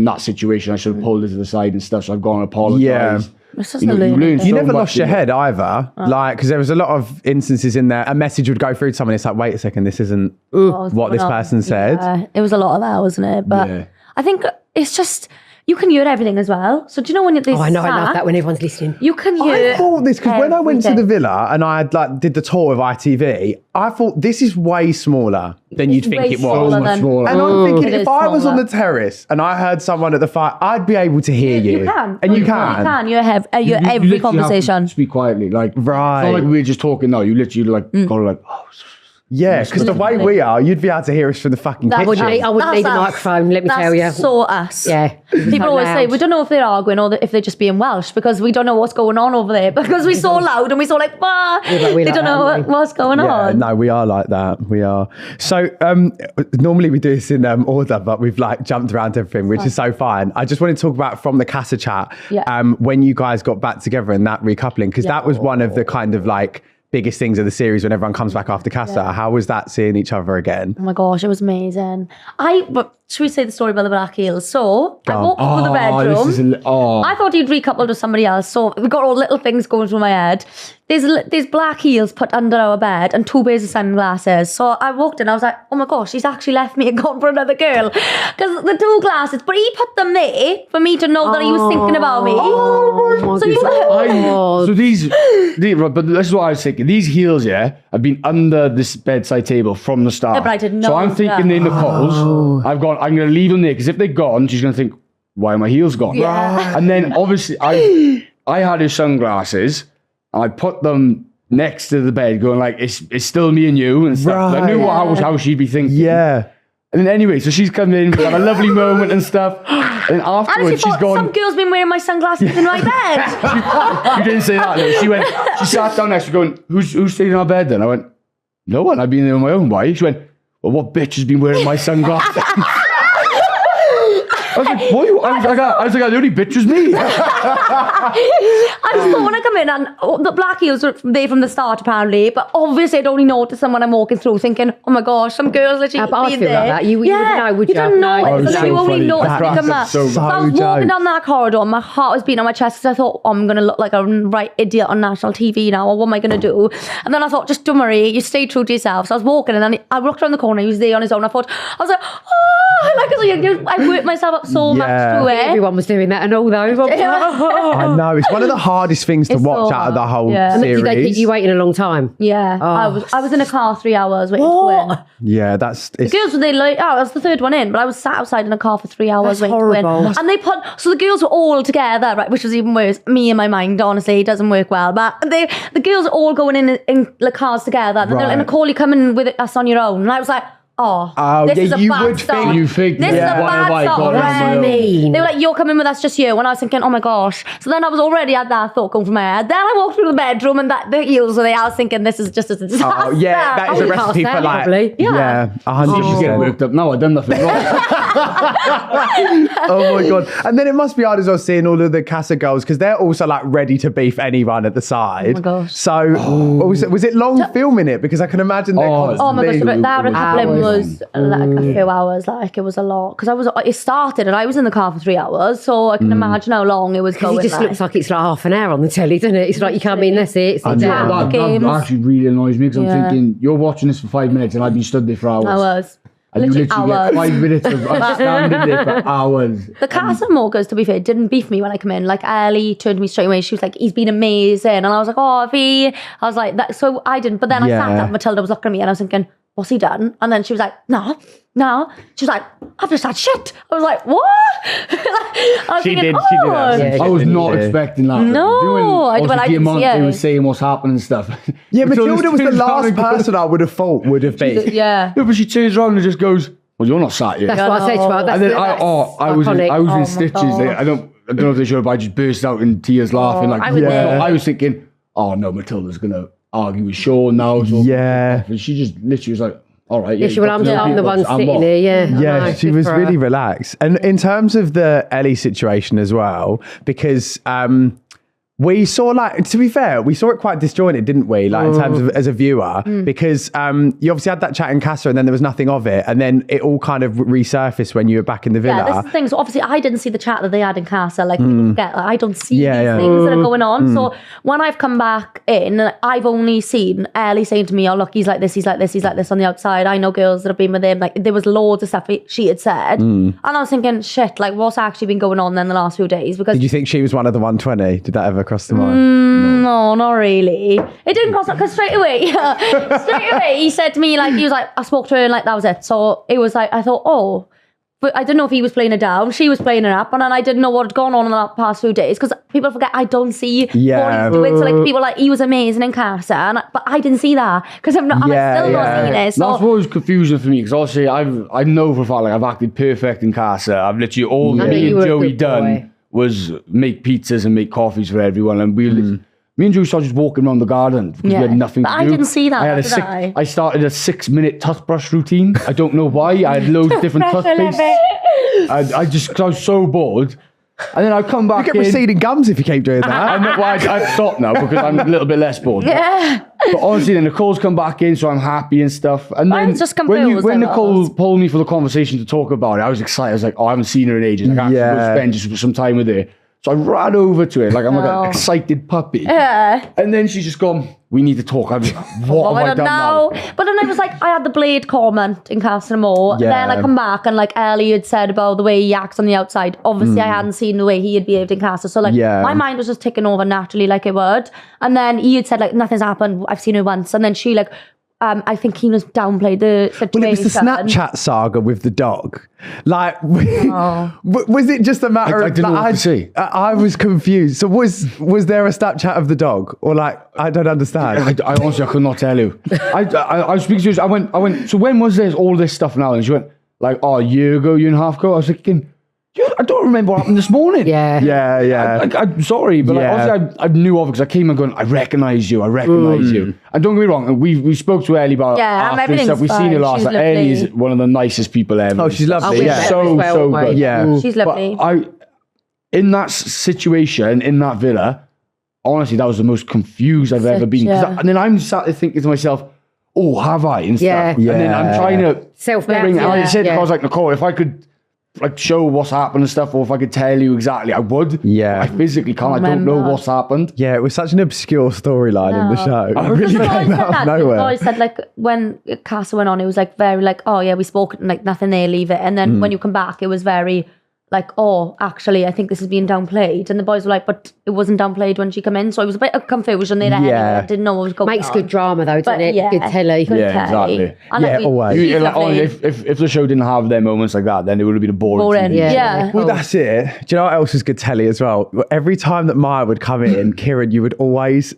that situation. I should have pulled it to the side and stuff. So I've gone and apologized. Yeah. It's just learn. You never lost your head either. Like, because there was a lot of instances in there, a message would go through to someone, it's like, wait a second, this isn't what this person said. Yeah, it was a lot of that, wasn't it? But Yeah. I think it's just, you can hear everything as well. So do you know when you're I know, I love that when everyone's listening. You can hear I thought this, because when I went to the everything. villa and I did the tour of ITV, I thought this is way smaller than you'd think way it was. smaller So much than- smaller. And I'm thinking, It if is I was on smaller. the terrace and I heard someone at the fire, I'd be able to hear you. You can. And you You can. can. You have You every literally have to conversation. speak quietly. Like, Right. it's not like we're just talking now. You literally like, go like, oh, Yeah, because the way we are, you'd be able to hear us from the fucking That's kitchen. I wouldn't need a That's us. microphone, let me tell you. That's so us. Yeah. People So always say, loud. we don't know if they're arguing or if they're just being Welsh because we don't know what's going on over there because we're so loud and we're so like, bah, but we they like don't that, know aren't we? what's going Yeah, on. no, we are like that. We are. So normally we do this in order, but we've like jumped around everything, which is so fine. I just want to talk about from the Casa chat, Yeah. when you guys got back together and that recoupling, because that was one of the kind of like biggest things of the series when everyone comes back after Casa. Yeah. How was that seeing each other again? Oh my gosh, it was amazing. But should we say the story about the black heels? So I walked through the bedroom. This is I thought he'd recoupled with somebody else, so we got all little things going through my head. There's black heels put under our bed and 2 pairs of sunglasses. So I walked in, I was like, oh my gosh, he's actually left me and gone for another girl. Because the 2 glasses, but he put them there for me to know that he was thinking about me. So he was, so but this is what I was thinking. These heels, have been under this bedside table from the start. Yeah, but I didn't So know I'm thinking they're Nicole's. I'm going to leave them there because if they're gone, she's going to think, why are my heels gone? Yeah. And then obviously I had his sunglasses. I put them next to the bed going like, it's still me and you and stuff. I knew how she'd be thinking. Yeah. And then anyway, so she's come in, we had a lovely moment and stuff. And I actually afterwards, she's thought gone. some girl's been wearing my sunglasses in my bed. You didn't say that. No. She sat down next to me going, who's staying in our bed then? I went, no one. I've been there on my own. Why? She went, well, what bitch has been wearing my sunglasses? I was like, what? I was like, the only bitch was me. I just thought when I come in and the black heels were there from the start apparently, but obviously I'd only noticed them when I'm walking through thinking, oh my gosh, some girls literally but I'd been feel there. like that. You wouldn't know, would you? You don't know No, it. it's So so you only funny. notice That me come cracks up. up so So I was much. walking down that corridor, my heart was beating on my chest because I thought, oh, I'm going to look like a right idiot on national TV now, or what am I going to do? And then I thought, just don't worry, you stay true to yourself. So I was walking and then I looked around the corner, he was there on his own. I was like, oh, I worked myself up so much Yeah. to it. Everyone was doing that and all though. I know. It's one of the hardest things to It's watch so out of the hard. whole Yeah. And Did they keep series. you waiting a long time? Yeah, I was in a car 3 hours waiting to win. Yeah, it's Girls were there like, I was the third one in, but I was sat outside in a car for 3 hours That's waiting to horrible. win. And so the girls were all together, right, which was even worse. Me in my mind, honestly, it doesn't work well. But the girls are all going in the cars together. And they're like, Right. Nicole, you're coming with us on your own. And I was like, oh, this yeah, is a you bad would start. think- You think, This is a yeah, what have bad I start got on my own? already. They were like, you're coming with us, just you. And I was thinking, oh my gosh. So then I was already had that thought going through my head. Then I walked through the bedroom and the heels were there. I was thinking, this is just a disaster. Oh, yeah, that is a Oh, recipe past for that, like, probably. yeah, 100%. She's getting worked up. No, I've done nothing wrong. Oh my god! And then it must be hard as well seeing all of the Casa girls because they're also like ready to beef anyone at the side. Oh my gosh. So was it long filming it? Because I can imagine they're Oh my gosh, constantly. that recoupling Hours. was like a few hours. Like it was a lot because it started and I was in the car for 3 hours, so I can imagine how long it was Because going. it just looks like it's like half an hour on the telly, doesn't it? It's like you come in, that's it. Sit And down. that Games. actually really annoys me because Yeah. I'm thinking, you're watching this for 5 minutes and I've been stood there for hours. I was And you literally literally get hours. 5 minutes of us standing there for hours. The Casa Amor girls, to be fair, didn't beef me when I come in. Like Ellie turned to me straight away. She was like, "He's been amazing," and I was like, "Oh, V." I was like, "That." So I didn't. But then I sat Yeah. up. Matilda was looking at me, and I was thinking, what's he done? And then she was like, no. She was like, I've just had shit. I was like, what? I was She thinking, did that. Yeah, I was not expecting that. No, I Obviously, didn't see Diamante it. was saying what's happening and stuff. Yeah, Matilda was the turns around last and goes- person I would have thought would have been. Yeah. No, but she turns around and just goes, well, you're not sat here. That's what I said to her. That's And then that's I was iconic. in my stitches. God. I don't know if they should, but I just burst out in tears laughing. Like, I would Yeah. I was thinking, oh no, Matilda's gonna argue with Sean now. So Yeah. and she just literally was like, all right, Yeah, she went, I'm the one sitting off. here, yeah. Yeah, No, she good was for her. really relaxed. And in terms of the Ellie situation as well, because we saw, like, to be fair, we saw it quite disjointed, didn't we? Like, in terms of as a viewer, because you obviously had that chat in Casa and then there was nothing of it. And then it all kind of resurfaced when you were back in the villa. Yeah, this is the thing. So obviously, I didn't see the chat that they had in Casa. Like, people forget, like, I don't see these things that are going on. So when I've come back in, I've only seen Ellie saying to me, oh, look, he's like this, he's like this, he's like this on the outside. I know girls that have been with him. Like, there was loads of stuff she had said. And I was thinking, shit, like, what's actually been going on then the last few days? Because Did you think she was one of the 120? Did that ever cross the mind? no, not really. It didn't cross because straight away he said to me, like, he was like, I spoke to her and like that was it. So it was like, I thought, oh, but I didn't know if he was playing it down, she was playing it up, and then I didn't know what had gone on in the past few days because people forget I don't see Yeah. what he's doing. So like people like he was amazing in Casa, but I didn't see that because I'm still not seeing it. So That's what was confusing for me because obviously I know for a fact like I've acted perfect in Casa. I've literally all I know me you and were a Joey good done boy. was make pizzas and make coffees for everyone, and me and Joey started just walking around the garden because we had nothing But to I do. didn't see that, I did I? started a 6-minute toothbrush routine. I don't know why. I had loads of different toothpastes. I was so bored. And then I come back You get in. receding gums if you keep doing that. I've stopped now because I'm a little bit less bored. yeah. But honestly, then Nicole's come back in, so I'm happy and stuff. And then was just when confused, when I Nicole was. pulled me for the conversation to talk about it, I was excited. I was like, oh, I haven't seen her in ages. Like, I have to go spend just some time with her. So I ran over to her like I'm like an excited puppy. Yeah. And then she's just gone, we need to talk. I was like, what have I done now? But then I was like, I had the Blade comment in Casa Amor. Yeah. Then I come back and like Ellie had said about the way he acts on the outside. Obviously, I hadn't seen the way he had behaved in Casa. So like my mind was just ticking over naturally like it would. And then he had said like, nothing's happened. I've seen her once. And then she like, I think he was downplayed the situation. Well, it was the Snapchat saga with the dog. Like, was it just a matter I of... didn't know what to say. I was confused. So was there a Snapchat of the dog? Or like, I don't understand. I honestly, I could not tell you. I was speaking to her. I went, so when was this, all this stuff now? And she went, like, oh, a year and a half ago. I was thinking, I don't remember what happened this morning. Yeah. Yeah. I'm sorry, but like, obviously I knew of it because I came and going, I recognise you. And don't get me wrong, we spoke to Ellie about after and everything's stuff. We've seen her fine. last. She's Like, Ellie is lovely. one of the nicest people ever. Oh, she's lovely. we've Yeah. met her So, as well, so haven't we? good. Yeah. She's But lovely. in that situation, in that villa, honestly, that was the most confused I've ever been. And then I'm sat there thinking to myself, oh, have I? And Yeah. stuff. And then I'm trying to Self-doubt, bring. I yeah. said, Yeah. I was like, Nicole, if I could like show what's happened and stuff, or if I could tell you exactly, I would. Yeah. I physically can't. I don't know what's happened. Yeah, it was such an obscure storyline in the show. It really Because came out of nowhere. I said like when Casa went on, it was like very like, oh yeah, we spoke like nothing there, leave it. And then when you come back, it was very like, oh, actually, I think this is being downplayed. And the boys were like, but it wasn't downplayed when she came in. So it was a bit of confusion there. Yeah. I didn't know what was going on. Makes good drama though, doesn't But it? yeah, Good telly. good Yeah, telly. exactly. And Yeah, like, always. she's Like, lovely. if the show didn't have their moments like that, then it would have been a boring. TV. Yeah. Well, that's it. Do you know what else was good telly as well? Every time that Maya would come in, Ciaran, you would always...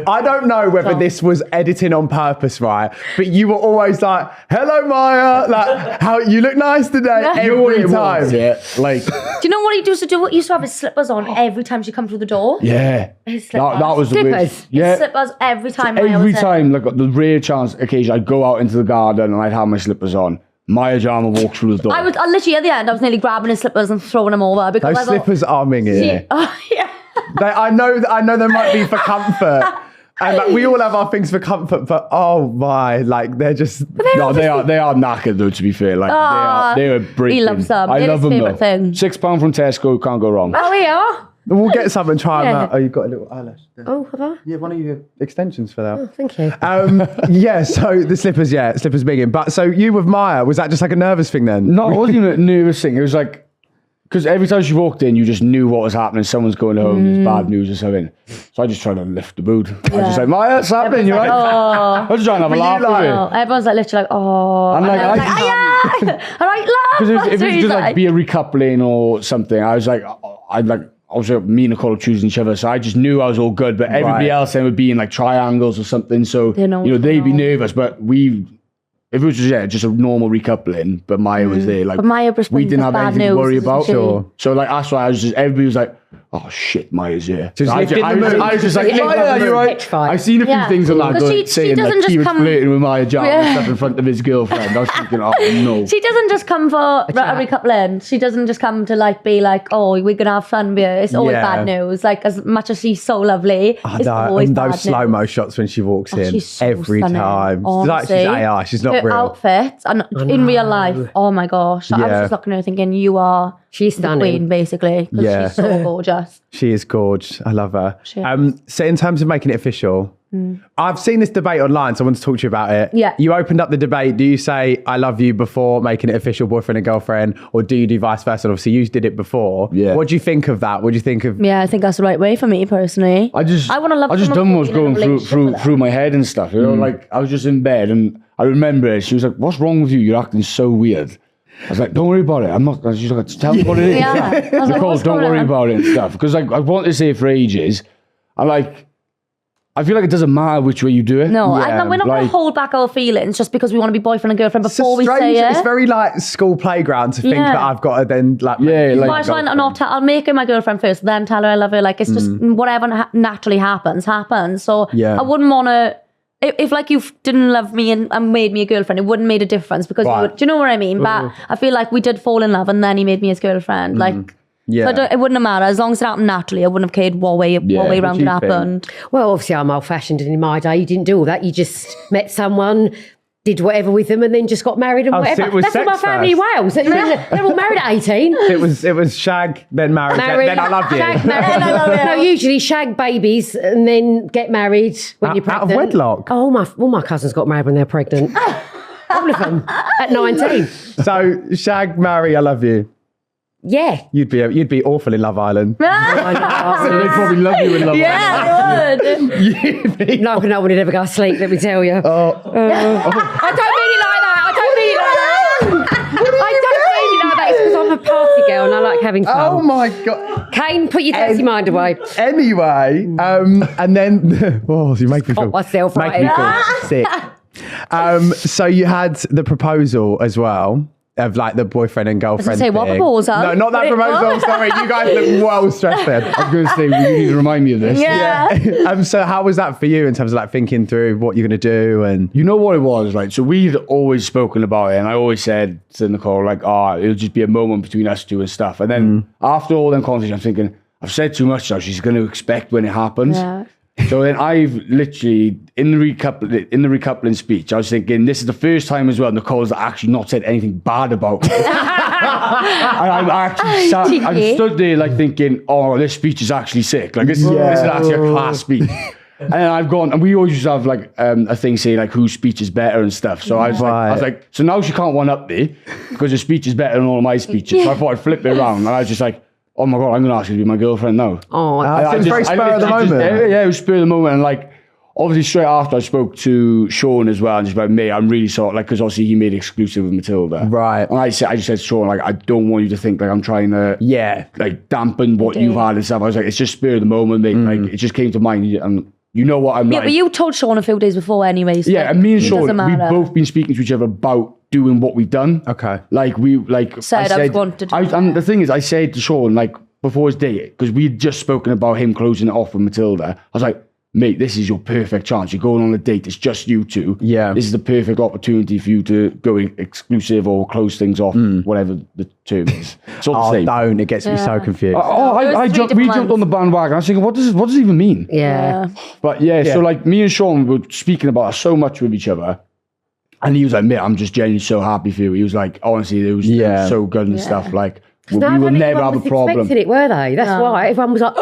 I don't know whether this was editing on purpose, right? But you were always like, hello, Maya. Like, how you look nice today. Every time. Yeah, like Do you know what he used to do? He used to have his slippers on every time she come through the door. yeah. His slippers. That was the Slippers? weird. Yeah. Slippers every time. Maya Every was in. time, like the rare chance occasion, I'd go out into the garden and I'd have my slippers on. Maya Jama walked through the door. I literally at the end, I was nearly grabbing his slippers and throwing them over because Those I thought, slippers are minging. oh yeah. I know they might be for comfort. And like, we all have our things for comfort, but oh my, like they're just... No, they are knackered though. To be fair, like they are brilliant. He loves them. I They're love his them favourite though. thing. £6 from Tesco, can't go wrong. Oh yeah. We'll get some and try them Yeah. out. Oh, you've got a little eyelash there. Oh, have I? Yeah, one of your extensions for that. Oh, thank you. Yeah, so the slippers bigging. But so you with Maya, was that just like a nervous thing then? No, it wasn't even a nervous thing. It was like because every time she walked in, you just knew what was happening. Someone's going home, there's bad news or something. So I just tried to lift the mood. I was just like, Maya, what's happening? You're right. I was just trying to have a laugh with you. Everyone's like literally like, oh. And like, All right, love. because if it was just like be a recoupling or something, I was like, obviously me and Nicole choosing each other, so I just knew I was all good. But everybody else then would be in like triangles or something. So they'd be nervous, but if it was just a normal recoupling, but Maya was there, like, but Maya we didn't have anything to worry about. Sure. So like that's why everybody was like, oh shit, Maya's here. So I was just like, Maya, you're right. I've seen a few things on that saying like he was flirting with Maya Jama and stuff in front of his girlfriend. I was thinking, oh no. She doesn't just come for a recoupling. She doesn't just come to like be like, oh, we're gonna have fun here. It's always bad news. Like as much as she's so lovely, it's always and bad those slow-mo shots when she walks in she's so every stunning. time. Honestly, She's like she's AI. She's not her real. outfit and in real life, oh my gosh. I was just looking at her thinking, you are She's the stunning. queen, basically. Because she's so gorgeous. She is gorgeous. I love her. She is. So in terms of making it official, I've seen this debate online, so I want to talk to you about it. Yeah. You opened up the debate. Do you say I love you before making it official, boyfriend and girlfriend, or do you do vice versa? And obviously you did it before. Yeah. What do you think of that? What do you think of... Yeah, I think that's the right way for me personally. I just someone done what was who's in a going relationship with through my head and stuff. You know, like I was just in bed and I remember it. She was like, "What's wrong with you? You're acting so weird." I was like, "Don't worry about it. I'm not." She's like, "Tell me what it is." Yeah. I was like, Nicole, "What's don't going worry on?" about it and stuff. Because like I wanted to say it for ages. I feel like it doesn't matter which way you do it. No, we're not going to like- hold back our feelings just because we want to be boyfriend and girlfriend before we say it. It's very like school playground to think that I've got to then like... I'll make her my girlfriend first, then tell her I love her. Like, it's just whatever naturally happens. So I wouldn't want to... If like you didn't love me and made me a girlfriend, it wouldn't made a difference because you would, do you know what I mean? But I feel like we did fall in love and then he made me his girlfriend. Like... Yeah. So it wouldn't have mattered. As long as it happened naturally, I wouldn't have cared what way around it happened. Well, obviously I'm old-fashioned, and in my day you didn't do all that. You just met someone, did whatever with them, and then just got married and whatever. So it was That's what my sex family in Wales. They're all married at 18. It was shag, then marriage, then I love you. Shag, married. No, usually shag babies and then get married when you're Out pregnant. of wedlock? Oh, all my cousins got married when they're pregnant. All of them at 19. So shag, marry, I love you. Yeah. You'd be awful in Love Island. So they probably love you in Love Island. Yeah, they would. No one would ever go to sleep, let me tell you. I don't mean it like that. I don't mean it like that. It's because I'm a party girl and I like having fun. Oh my God. Kane, put your dirty mind away. Anyway, and then, you make me feel... myself make right. me feel sick. So you had the proposal as well. Of like the boyfriend and girlfriend say what thing. proposal? No, not that proposal. Sorry, you guys look well stressed then. I was going to say, you need to remind me of this. Yeah. So how was that for you in terms of like thinking through what you're going to do? And You know what it was, right? So we'd always spoken about it, and I always said to Nicole, like, it'll just be a moment between us two and stuff. And then after all them conversations, I'm thinking, I've said too much now. She's going to expect when it happens. Yeah. So then I've literally, in the recoupling speech, I was thinking, this is the first time as well Nicole's actually not said anything bad about me. And I'm stood there like thinking, oh, this speech is actually sick. Like this is actually a class speech. And then I've gone, and we always used to have like a thing saying like whose speech is better and stuff. So I was like, so now she can't one up me because her speech is better than all of my speeches. So I thought I'd flip it around, and I was just like, oh my God, I'm going to ask you to be my girlfriend now. Oh, it was very spur of the moment. It was spur of the moment. And like, obviously straight after I spoke to Sean as well, and just about me, I'm really sorry, like, because obviously he made it exclusive with Matilda. Right. And I just said to Sean, like, I don't want you to think like I'm trying to like dampen what you've had and stuff. I was like, it's just spur of the moment, mate. Like, it just came to mind, and you know what I'm like. Yeah, but you told Sean a few days before anyway. So and me and Sean, doesn't we've matter. both been speaking to each other about doing what we've done. Okay. Like, I Said I was going to do that. and the thing is, I said to Sean, like, before his date, because we'd just spoken about him closing it off with Matilda, I was like, mate, this is your perfect chance. You're going on a date, it's just you two. Yeah. This is the perfect opportunity for you to go exclusive or close things off, whatever the term is. It's all the same. Don't. It gets me so confused. We jumped on the bandwagon. I was thinking, what does it even mean? yeah. But so like me and Sean were speaking about it so much with each other. And he was like, mate, I'm just genuinely so happy for you. He was like, honestly, it was so good and stuff. Like, we will never have a problem. Expected it, were they? That's why everyone was like,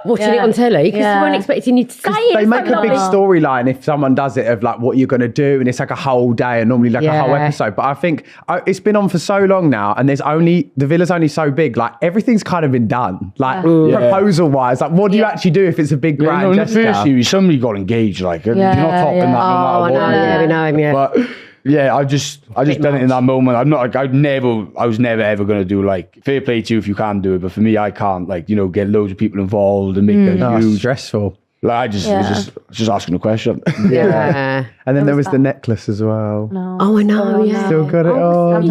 watching it on telly because they weren't expecting you to see They make a big storyline if someone does it of like what you're going to do, and it's like a whole day and normally like a whole episode. But I think it's been on for so long now, and the villa's only so big. Like everything's kind of been done, like proposal wise. Like what do you actually do if it's a big grand gesture? In the first series, somebody got engaged. Like you're not topping that no matter what. We know him. Yeah. But yeah, I just done it in that moment. I'm not like I was never ever gonna do like fair play to you if you can do it, but for me I can't like get loads of people involved and make it huge. Stressful. Like I was just asking a question. Yeah. And then there was the necklace as well. No. Oh, I know. Yeah. Still got it on.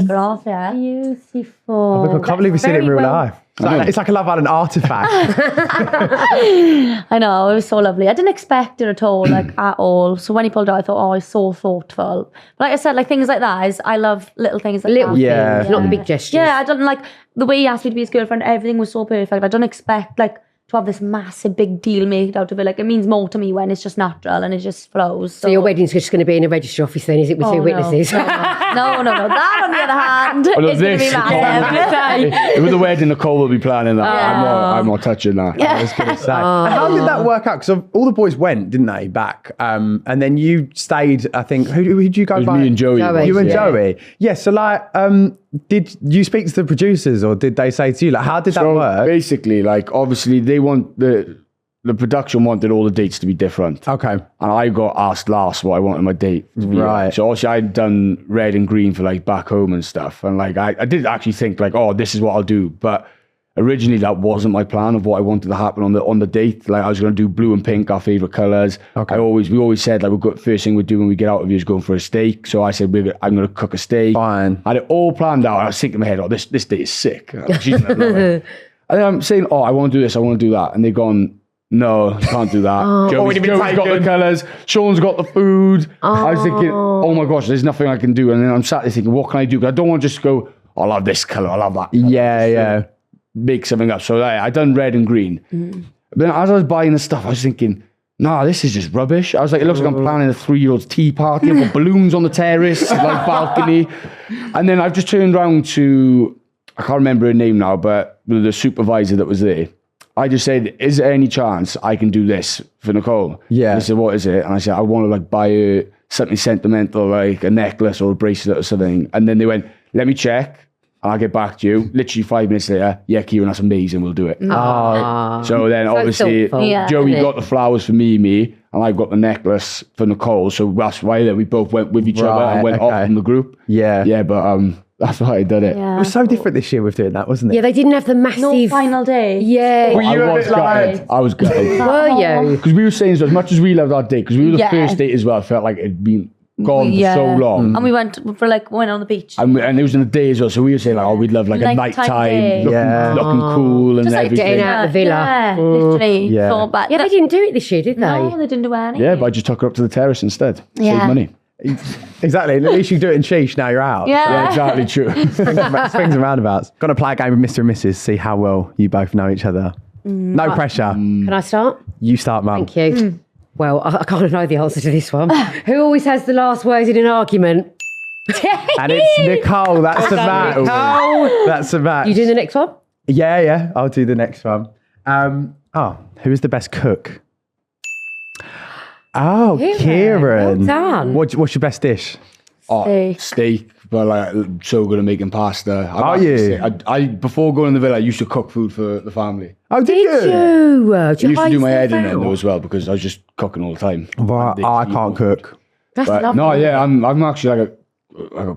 Beautiful. I can't believe we've seen it in real life. It's like a Love Island artifact. I know, it was so lovely. I didn't expect it at all, like at all. So when he pulled out, I thought, oh, it's so thoughtful. But like I said, like things like that I love little things like that. Yeah. Not the big gestures. Yeah, I don't like the way he asked me to be his girlfriend. Everything was so perfect. I don't expect like to have this massive big deal made out of it. Like it means more to me when it's just natural and it just flows. So your wedding's just going to be in a registry office then, is it, with two witnesses? No. That on the other hand is going to be massive. With the wedding, Nicole will be planning that. I'm not touching that. Yeah. I was going to say. How did that work out? Because all the boys went, didn't they, back? And then you stayed, I think, who did you go by? Me and Joey. You and Joey. Yeah, so like, did you speak to the producers or did they say to you, like, how did that work? Basically, like, obviously, they want the production wanted all the dates to be different. Okay. And I got asked last what I wanted my date to be. Right. So obviously I'd done red and green for like back home and stuff. And like, I did actually think like, oh, this is what I'll do. But originally that wasn't my plan of what I wanted to happen on the date. Like I was going to do blue and pink, our favorite colors. Okay. We always said like first thing we'd do when we get out of here is going for a steak. So I said, I'm going to cook a steak. Fine. I had it all planned out. I was thinking in my head, oh, this date is sick. She's gonna love it. And then I'm saying, oh, I want to do this, I want to do that. And they've gone, no, you can't do that. Joey's got the colours, Sean's got the food. I was thinking, oh my gosh, there's nothing I can do. And then I'm sat there thinking, what can I do? Because I don't want to just go, oh, I'll have this colour, I'll have that colour. Yeah. Make something up. So I done red and green. But then as I was buying the stuff, I was thinking, nah, this is just rubbish. I was like, it looks like I'm planning a 3-year-old's tea party. I've got balloons on the terrace, like balcony. And then I've just turned around to, I can't remember her name now, but the supervisor that was there. I just said, is there any chance I can do this for Nicole? Yeah. They said, what is it? And I said, I want to like buy her something sentimental, like a necklace or a bracelet or something. And then they went, let me check and I'll get back to you. Literally 5 minutes later, yeah, Ciaran, that's amazing, we'll do it. So then obviously Joey got the flowers for me, and I got the necklace for Nicole. So that's why we both went with each other and went off from the group. Yeah, but that's why I did it. It was so different this year with doing that, wasn't it? Yeah, they didn't have the massive... No final day. Yeah. Were you a bit like... I was gutted. Were you? Because we were saying, so as much as we loved our date, because we were the first date as well, I felt like it'd been gone for so long. And we went on the beach. And it was in the day as well, so we were saying like, oh, we'd love like a nighttime, looking cool and just like everything. Getting out of the villa. Yeah, literally. Yeah. So, but Yeah, they didn't do it this year, did they? no, they didn't do anything. Yeah, but I just took her up to the terrace instead. Yeah. Save money. Exactly. At least you do it in sheesh, now you're out. Yeah, exactly true. Swings and roundabouts. Got to play a game with Mr. and Mrs. See how well you both know each other. No pressure. Can I start? You start, Mum. Thank you. Well, I kind of know the answer to this one. Who always has the last words in an argument? And it's Nicole. That's the match. Nicole. That's the match. You do the next one? Yeah. I'll do the next one. Who is the best cook? Oh, Ciaran. Well done. What's your best dish? Steak, but like so good at making pasta. Are you? I before going to the villa, I used to cook food for the family. Oh, did you? I used to do my head in it though as well because I was just cooking all the time. Well, I can't cook. That's But lovely. no, yeah, I'm actually like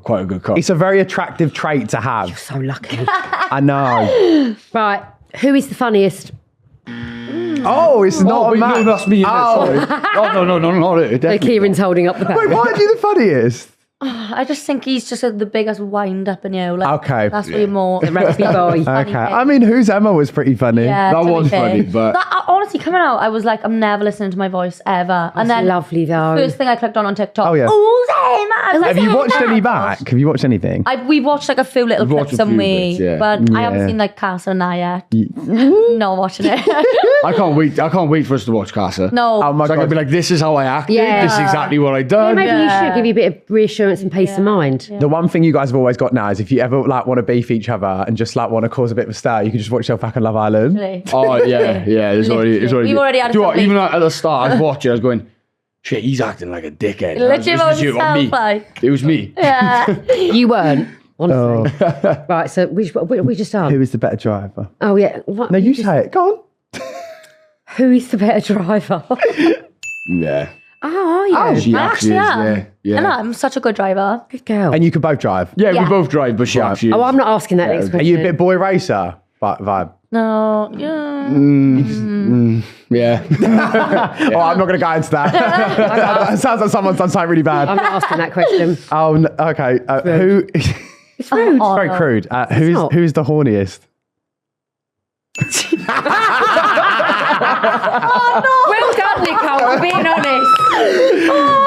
quite a good cook. It's a very attractive trait to have. So lucky. I know. Right. Who is the funniest? Oh, it's not a wait, match. no, that's me. Sorry. Oh, no, not it. Definitely Ciaran's holding up the Wait, paper. why are you the funniest? I just think he's just the biggest wind up in you. Like, Okay. That's what you're more. The rugby boy. Okay. I mean, Who's Emma was pretty funny. Yeah, That to be was fair. funny, but- honestly, coming out, I was like, I'm never listening to my voice ever. And then lovely though. first thing I clicked on TikTok. Oh, yeah. Who's mad. Have you watched any back? Have you watched anything? We watched like a few little We've watched clips a on few me, bits, yeah. but I Yeah. haven't seen like Casa Amor yet. Not watching it. I can't wait for us to watch Casa. No. Oh my So I God. can be like, this is how I acted. Yeah. This is exactly what I Yeah, done. maybe you Yeah. should give you a bit of reassurance and peace of mind. The one thing you guys have always got now is if you ever like want to beef each other and just like want to cause a bit of a stir, you can just watch yourself back on Love Island. Oh yeah. It's already. We've already had a Do you know what, couple even at the start, I was watching. I was going, shit, he's acting like a dickhead. Literally This is you, himself, me. like. It was me. Yeah. You weren't, honestly. Right, so we just done. Who is the better driver? Oh, yeah. What, No, you say it. Go on. Who is the better driver? Yeah. Oh, are you? She I actually actually is. am. Yeah. And I'm such a good driver. Good girl. And you can both drive. Yeah, Yeah. we both drive, but she actually is. Oh, I'm not asking that next Are question. you a bit boy racer vibe? No. Yeah. Yeah. Oh, I'm not going to go into that. That sounds like someone's done something really bad. I'm not asking that question. Oh, okay. Who? It's rude. Oh, Very no. crude. not. Who's the horniest? Well done, Nicole, for being honest.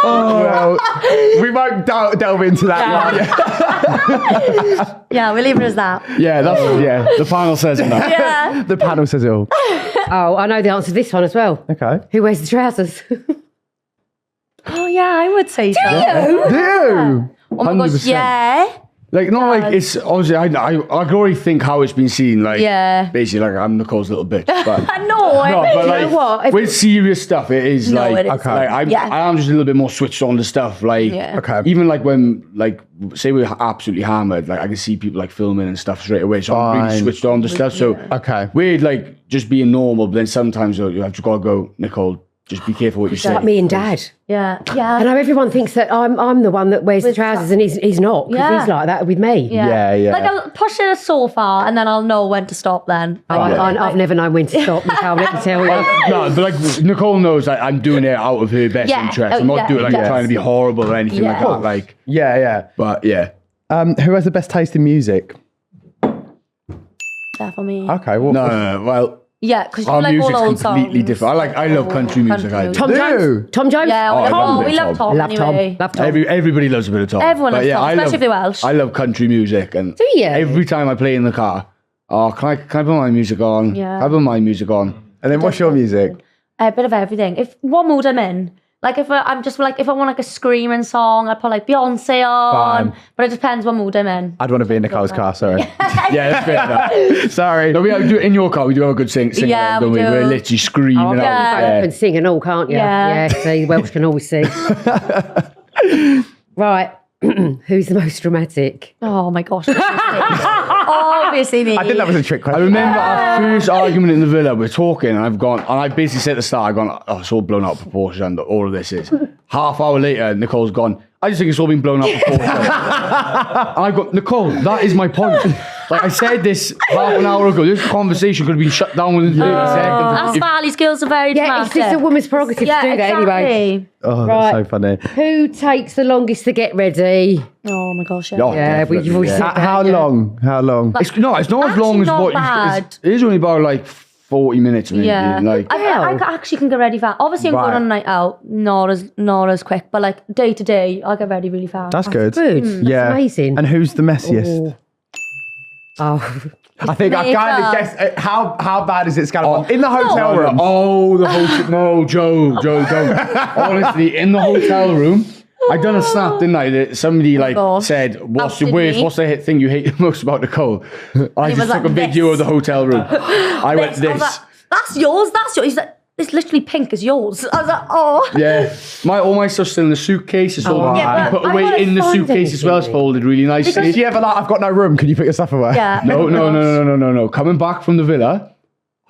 Oh, well, we won't delve into that. Yeah, we'll leave it as that. Yeah, the panel says that. Yeah. The panel says it all. Oh, I know the answer to this one as well. Okay. Who wears the trousers? Oh, yeah, I would say so. Do you? Oh my gosh, 100%. yeah. Like, not like it's obviously. I can already think how it's been seen. Like, Yeah. basically, like I'm Nicole's little bitch. But I know. no, but you like know what? If- with serious stuff, it is No, like it is. okay. Like, I am just a little bit more switched on to stuff. Like, Yeah. Okay. even like when like say we're absolutely hammered, like I can see people like filming and stuff straight away. So I'm really Fine. switched on to stuff. So Okay. we're like just being normal, but then sometimes you have to go, Nicole. Just be careful what you say. Like me and Dad. Yeah. I Yeah. know everyone thinks that I'm the one that wears the trousers and he's not, because Yeah. he's like that with me. Yeah. Like I'll push it so far and then I'll know when to stop then. I've never known when to stop, Nicole, let me tell you. No, but like Nicole knows like, I'm doing it out of her best Yeah. interest. Oh, I'm not yeah, doing like yes. trying to be horrible or anything like Yeah. that. Like, Yeah. but yeah. Who has the best taste in music? Yeah, for me. Okay. Well, No. Well, Yeah, because you our like all music's old completely songs. different. I love country music. I do. Tom Do Jones? you? Tom Jones? Yeah, Oh, I love we it, love Tom Love Tom. anyway. Love Tom. Everybody loves a bit of Tom. Everyone But loves Tom, I especially love, if they're Welsh. I love country music, and Do you? every time I play in the car, can I put my music on? Yeah. Can I put my music on? And then what's your music? A bit of everything. If what mood I'm in. Like if I'm just like if I want like a screaming song, I put like Beyonce on. Fine. But it depends what mood I'm in. I'd want to be in Nicole's car. Sorry. Yeah, that's fair enough. Sorry. No, we do it in your car. We do have a good sing Yeah, along, don't we we? do. We're literally screaming Oh, out. yeah. You can sing and all, can't you? Yeah. See, the Welsh can always sing. Right. Who's the most dramatic? Oh my gosh. Obviously me. I think that was a trick I question. remember our first argument in the villa. We're talking, and I basically said at the start, I've gone, oh, it's all blown out of proportion. And all of this is. Half hour later, Nicole's gone, I just think it's all been blown out of proportion. And I've got, Nicole, that is my point. Like I said this half an hour ago, this conversation could have been shut down within 30 seconds. That's Valley's girls are very Yeah, dramatic. it's just a woman's prerogative to do that anyway. exactly. Oh, Right. that's so funny. Who takes the longest to get ready? Oh my gosh, yeah. Oh, Yeah, definitely, you've always yeah. said that. How long? How long? It's not as long Actually as not what bad. it is only about like 40 minutes maybe. Yeah, Like, I actually can get ready fast. Obviously, I'm Right. going on a night out, not as quick, but like day to day, I get ready really fast. That's good. Good. That's Yeah. amazing. And who's the messiest? Oh. I think I kind of Makeup. guessed how bad is it scallop in the hotel oh, room? oh, the hotel. No, Joe, don't. Honestly, in the hotel room, I done a snap, didn't I? That somebody like gosh. said, "What's the Did worst? me? What's the thing you hate the most about Nicole?" I just was took like a video this. of the hotel room. I went I was this. like, that's yours. He's like, it's literally pink as yours. I was like, oh. Yeah, all my stuff's still in the suitcase. It's all Yeah, but put I away gotta in the find suitcase as well. It's anything. folded really nicely. If you ever like, I've got no room, can you put your stuff away? Yeah. No. Coming back from the villa,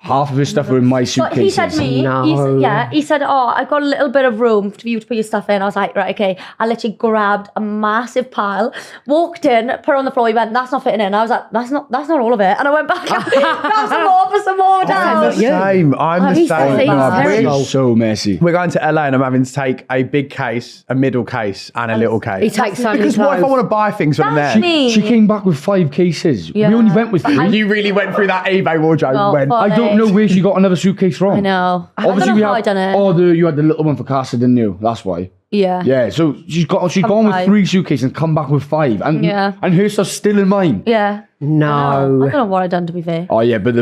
half of his stuff were in my But suitcases. he said to me, No. he said, oh, I've got a little bit of room for you to put your stuff in. I was like, right, okay. I literally grabbed a massive pile, walked in, put it on the floor. He went, that's not fitting in. I was like, that's not all of it. And I went back, grabbed some more, put some more I'm down. the same. I'm the he's same. the same. Oh, terrible. it's so messy. We're going to LA and I'm having to take a big case, a middle case, and a little case. He takes so many Because what if I clothes. want to buy things when I'm That's there? me. She came back with 5 cases. Yeah. We only went with 3. You really went through that eBay wardrobe Oh, when fuck. I don't know where she got another suitcase from. I know. Obviously, I don't we know how I had. done it. Oh, you had the little one for Casa, didn't you? That's why. Yeah. Yeah, so she's gone with 5. 3 suitcases and come back with 5. And her stuff's still in mine. Yeah. No. I don't know what I've done, to be fair. Oh, yeah, but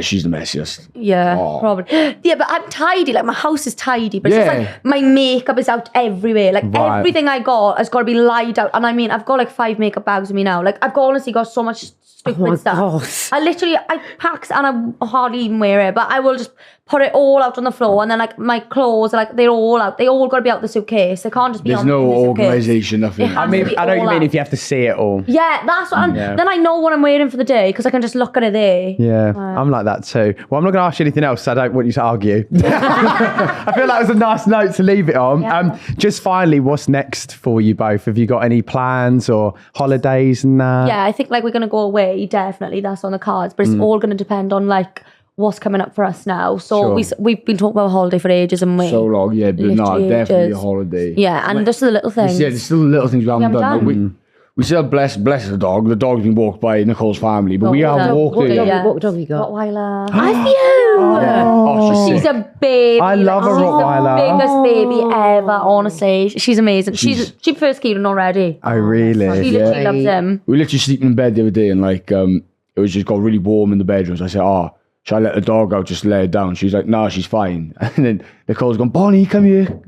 she's the messiest. Yeah, probably. Yeah, but I'm tidy. Like, my house is tidy, but it's just like my makeup is out everywhere. Like, everything I got has got to be lied out. And I mean, I've got like 5 makeup bags with me now. Like, I've honestly got so much stupid stuff. I pack and I hardly even wear it, but I will just put it all out on the floor, and then like my clothes are like, they're all out. They all got to be out the suitcase. They can't just be There's on no the suitcase. organisation, nothing. I mean, I know what you mean if you have to see it all. Yeah, that's what then I know what I'm wearing for the day because I can just look at it there. Yeah, I'm like that too. Well, I'm not going to ask you anything else, so I don't want you to argue. I feel that was a nice note to leave it on. Yeah. Just finally, what's next for you both? Have you got any plans or holidays and that? Yeah, I think like we're going to go away, definitely. That's on the cards. But it's all going to depend on like what's coming up for us now. So we've been talking about a holiday for ages, and we So long, yeah, but no, Literally definitely ages. a holiday. Yeah, and just the little things. Yeah, there's still little things we haven't done. Like, we still bless the dog. The dog's been walked by Nicole's family, but we have walked it. What dog you got? Rottweiler. Have you? Oh, She's a baby. I love a Rottweiler. She's the biggest baby ever, honestly. She's amazing. She first Ciaran already. Oh, really? She literally loves him. We literally sleeping in bed the other day, and like it was just got really warm in the bedroom. So I said, should I let the dog out, just lay it down? She's like, no, she's fine. And then Nicole's gone, Bonnie, come here.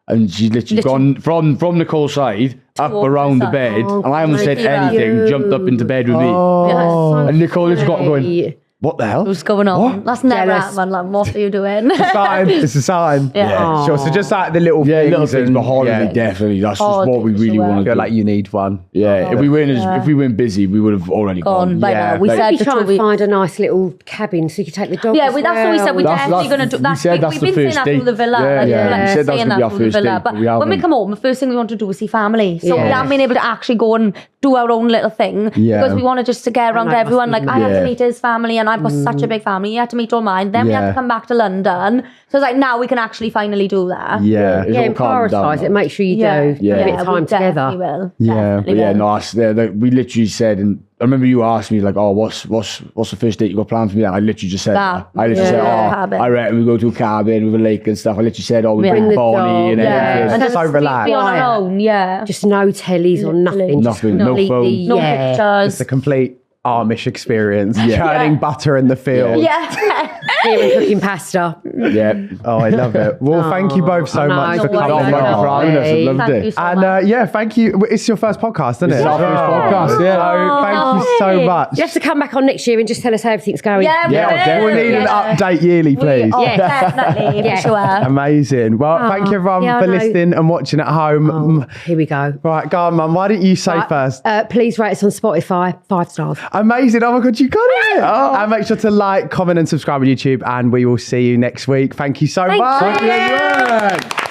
And she's literally gone from Nicole's side up around the bed, and I haven't said anything, jumped up into bed with me. And Nicole has got going, what the hell? What's going on? What? That's never happened. Like, what are you doing? It's a sign. Yeah. Sure. So just like the little things. Little things, but holiday, yeah. definitely. That's just what we really want to I do. feel like you need one. Yeah, if we weren't busy, we would have already gone. By Yeah. now. We Like- said Maybe try and we find a nice little cabin so you can take the dog. Yeah, as that's what we said. We're well. definitely going to do. we said that's We've the been saying first that date. through the villa. Yeah, we said that was saying gonna be our through the first villa. date, But but we when we haven't. come home, the first thing we want to do is see family. So we Yeah. haven't been able to actually go and do our own little thing because we wanted just to get around that everyone. must Like, be I had to Yeah. meet his family, and I've got such a big family. He had to meet all mine. Then we had Yeah. to come back to London. So it's like, now we can actually finally do that. Yeah. It's Yeah, all and calmed down prioritise now. it. Make sure you Yeah. do. Have a bit of we time together. definitely will. Yeah. Definitely But yeah, will. no, we literally said, and I remember you asked me like, what's the first date you got planned for me? And I literally just said that. I literally said, cabin. I reckon we go to a cabin with a lake and stuff. I literally said, we Bring bring the Bonnie dog. and Yeah. everything. And Just just so relaxed. be on our own, Just no tellies or nothing. Just Nothing, no completely, phone. no pictures. It's a complete Amish experience. Churning butter in the field. Yeah. Ciaran cooking pasta. Yeah. Oh, I love it. Well, thank you both so much for no coming worries. Thank you for having us. I loved Thank you it. so And much. yeah, thank you. It's your first podcast, isn't it? It's our first podcast, yeah. So thank you so much. You have to come back on next year and just tell us how everything's going. Yeah, Yeah, we We will. need an Yeah. update yearly, please. Definitely, Yeah. for sure. Amazing. Well, thank you everyone yeah, I for know. listening and watching at home. Here we go. Right, go on, Mum. Why don't you say first? Please rate us on Spotify. 5 stars. Amazing. Oh my God, you got it. And make sure to like, comment and subscribe on YouTube, and we will see you next week. Thank you so much. you. Thank you very much.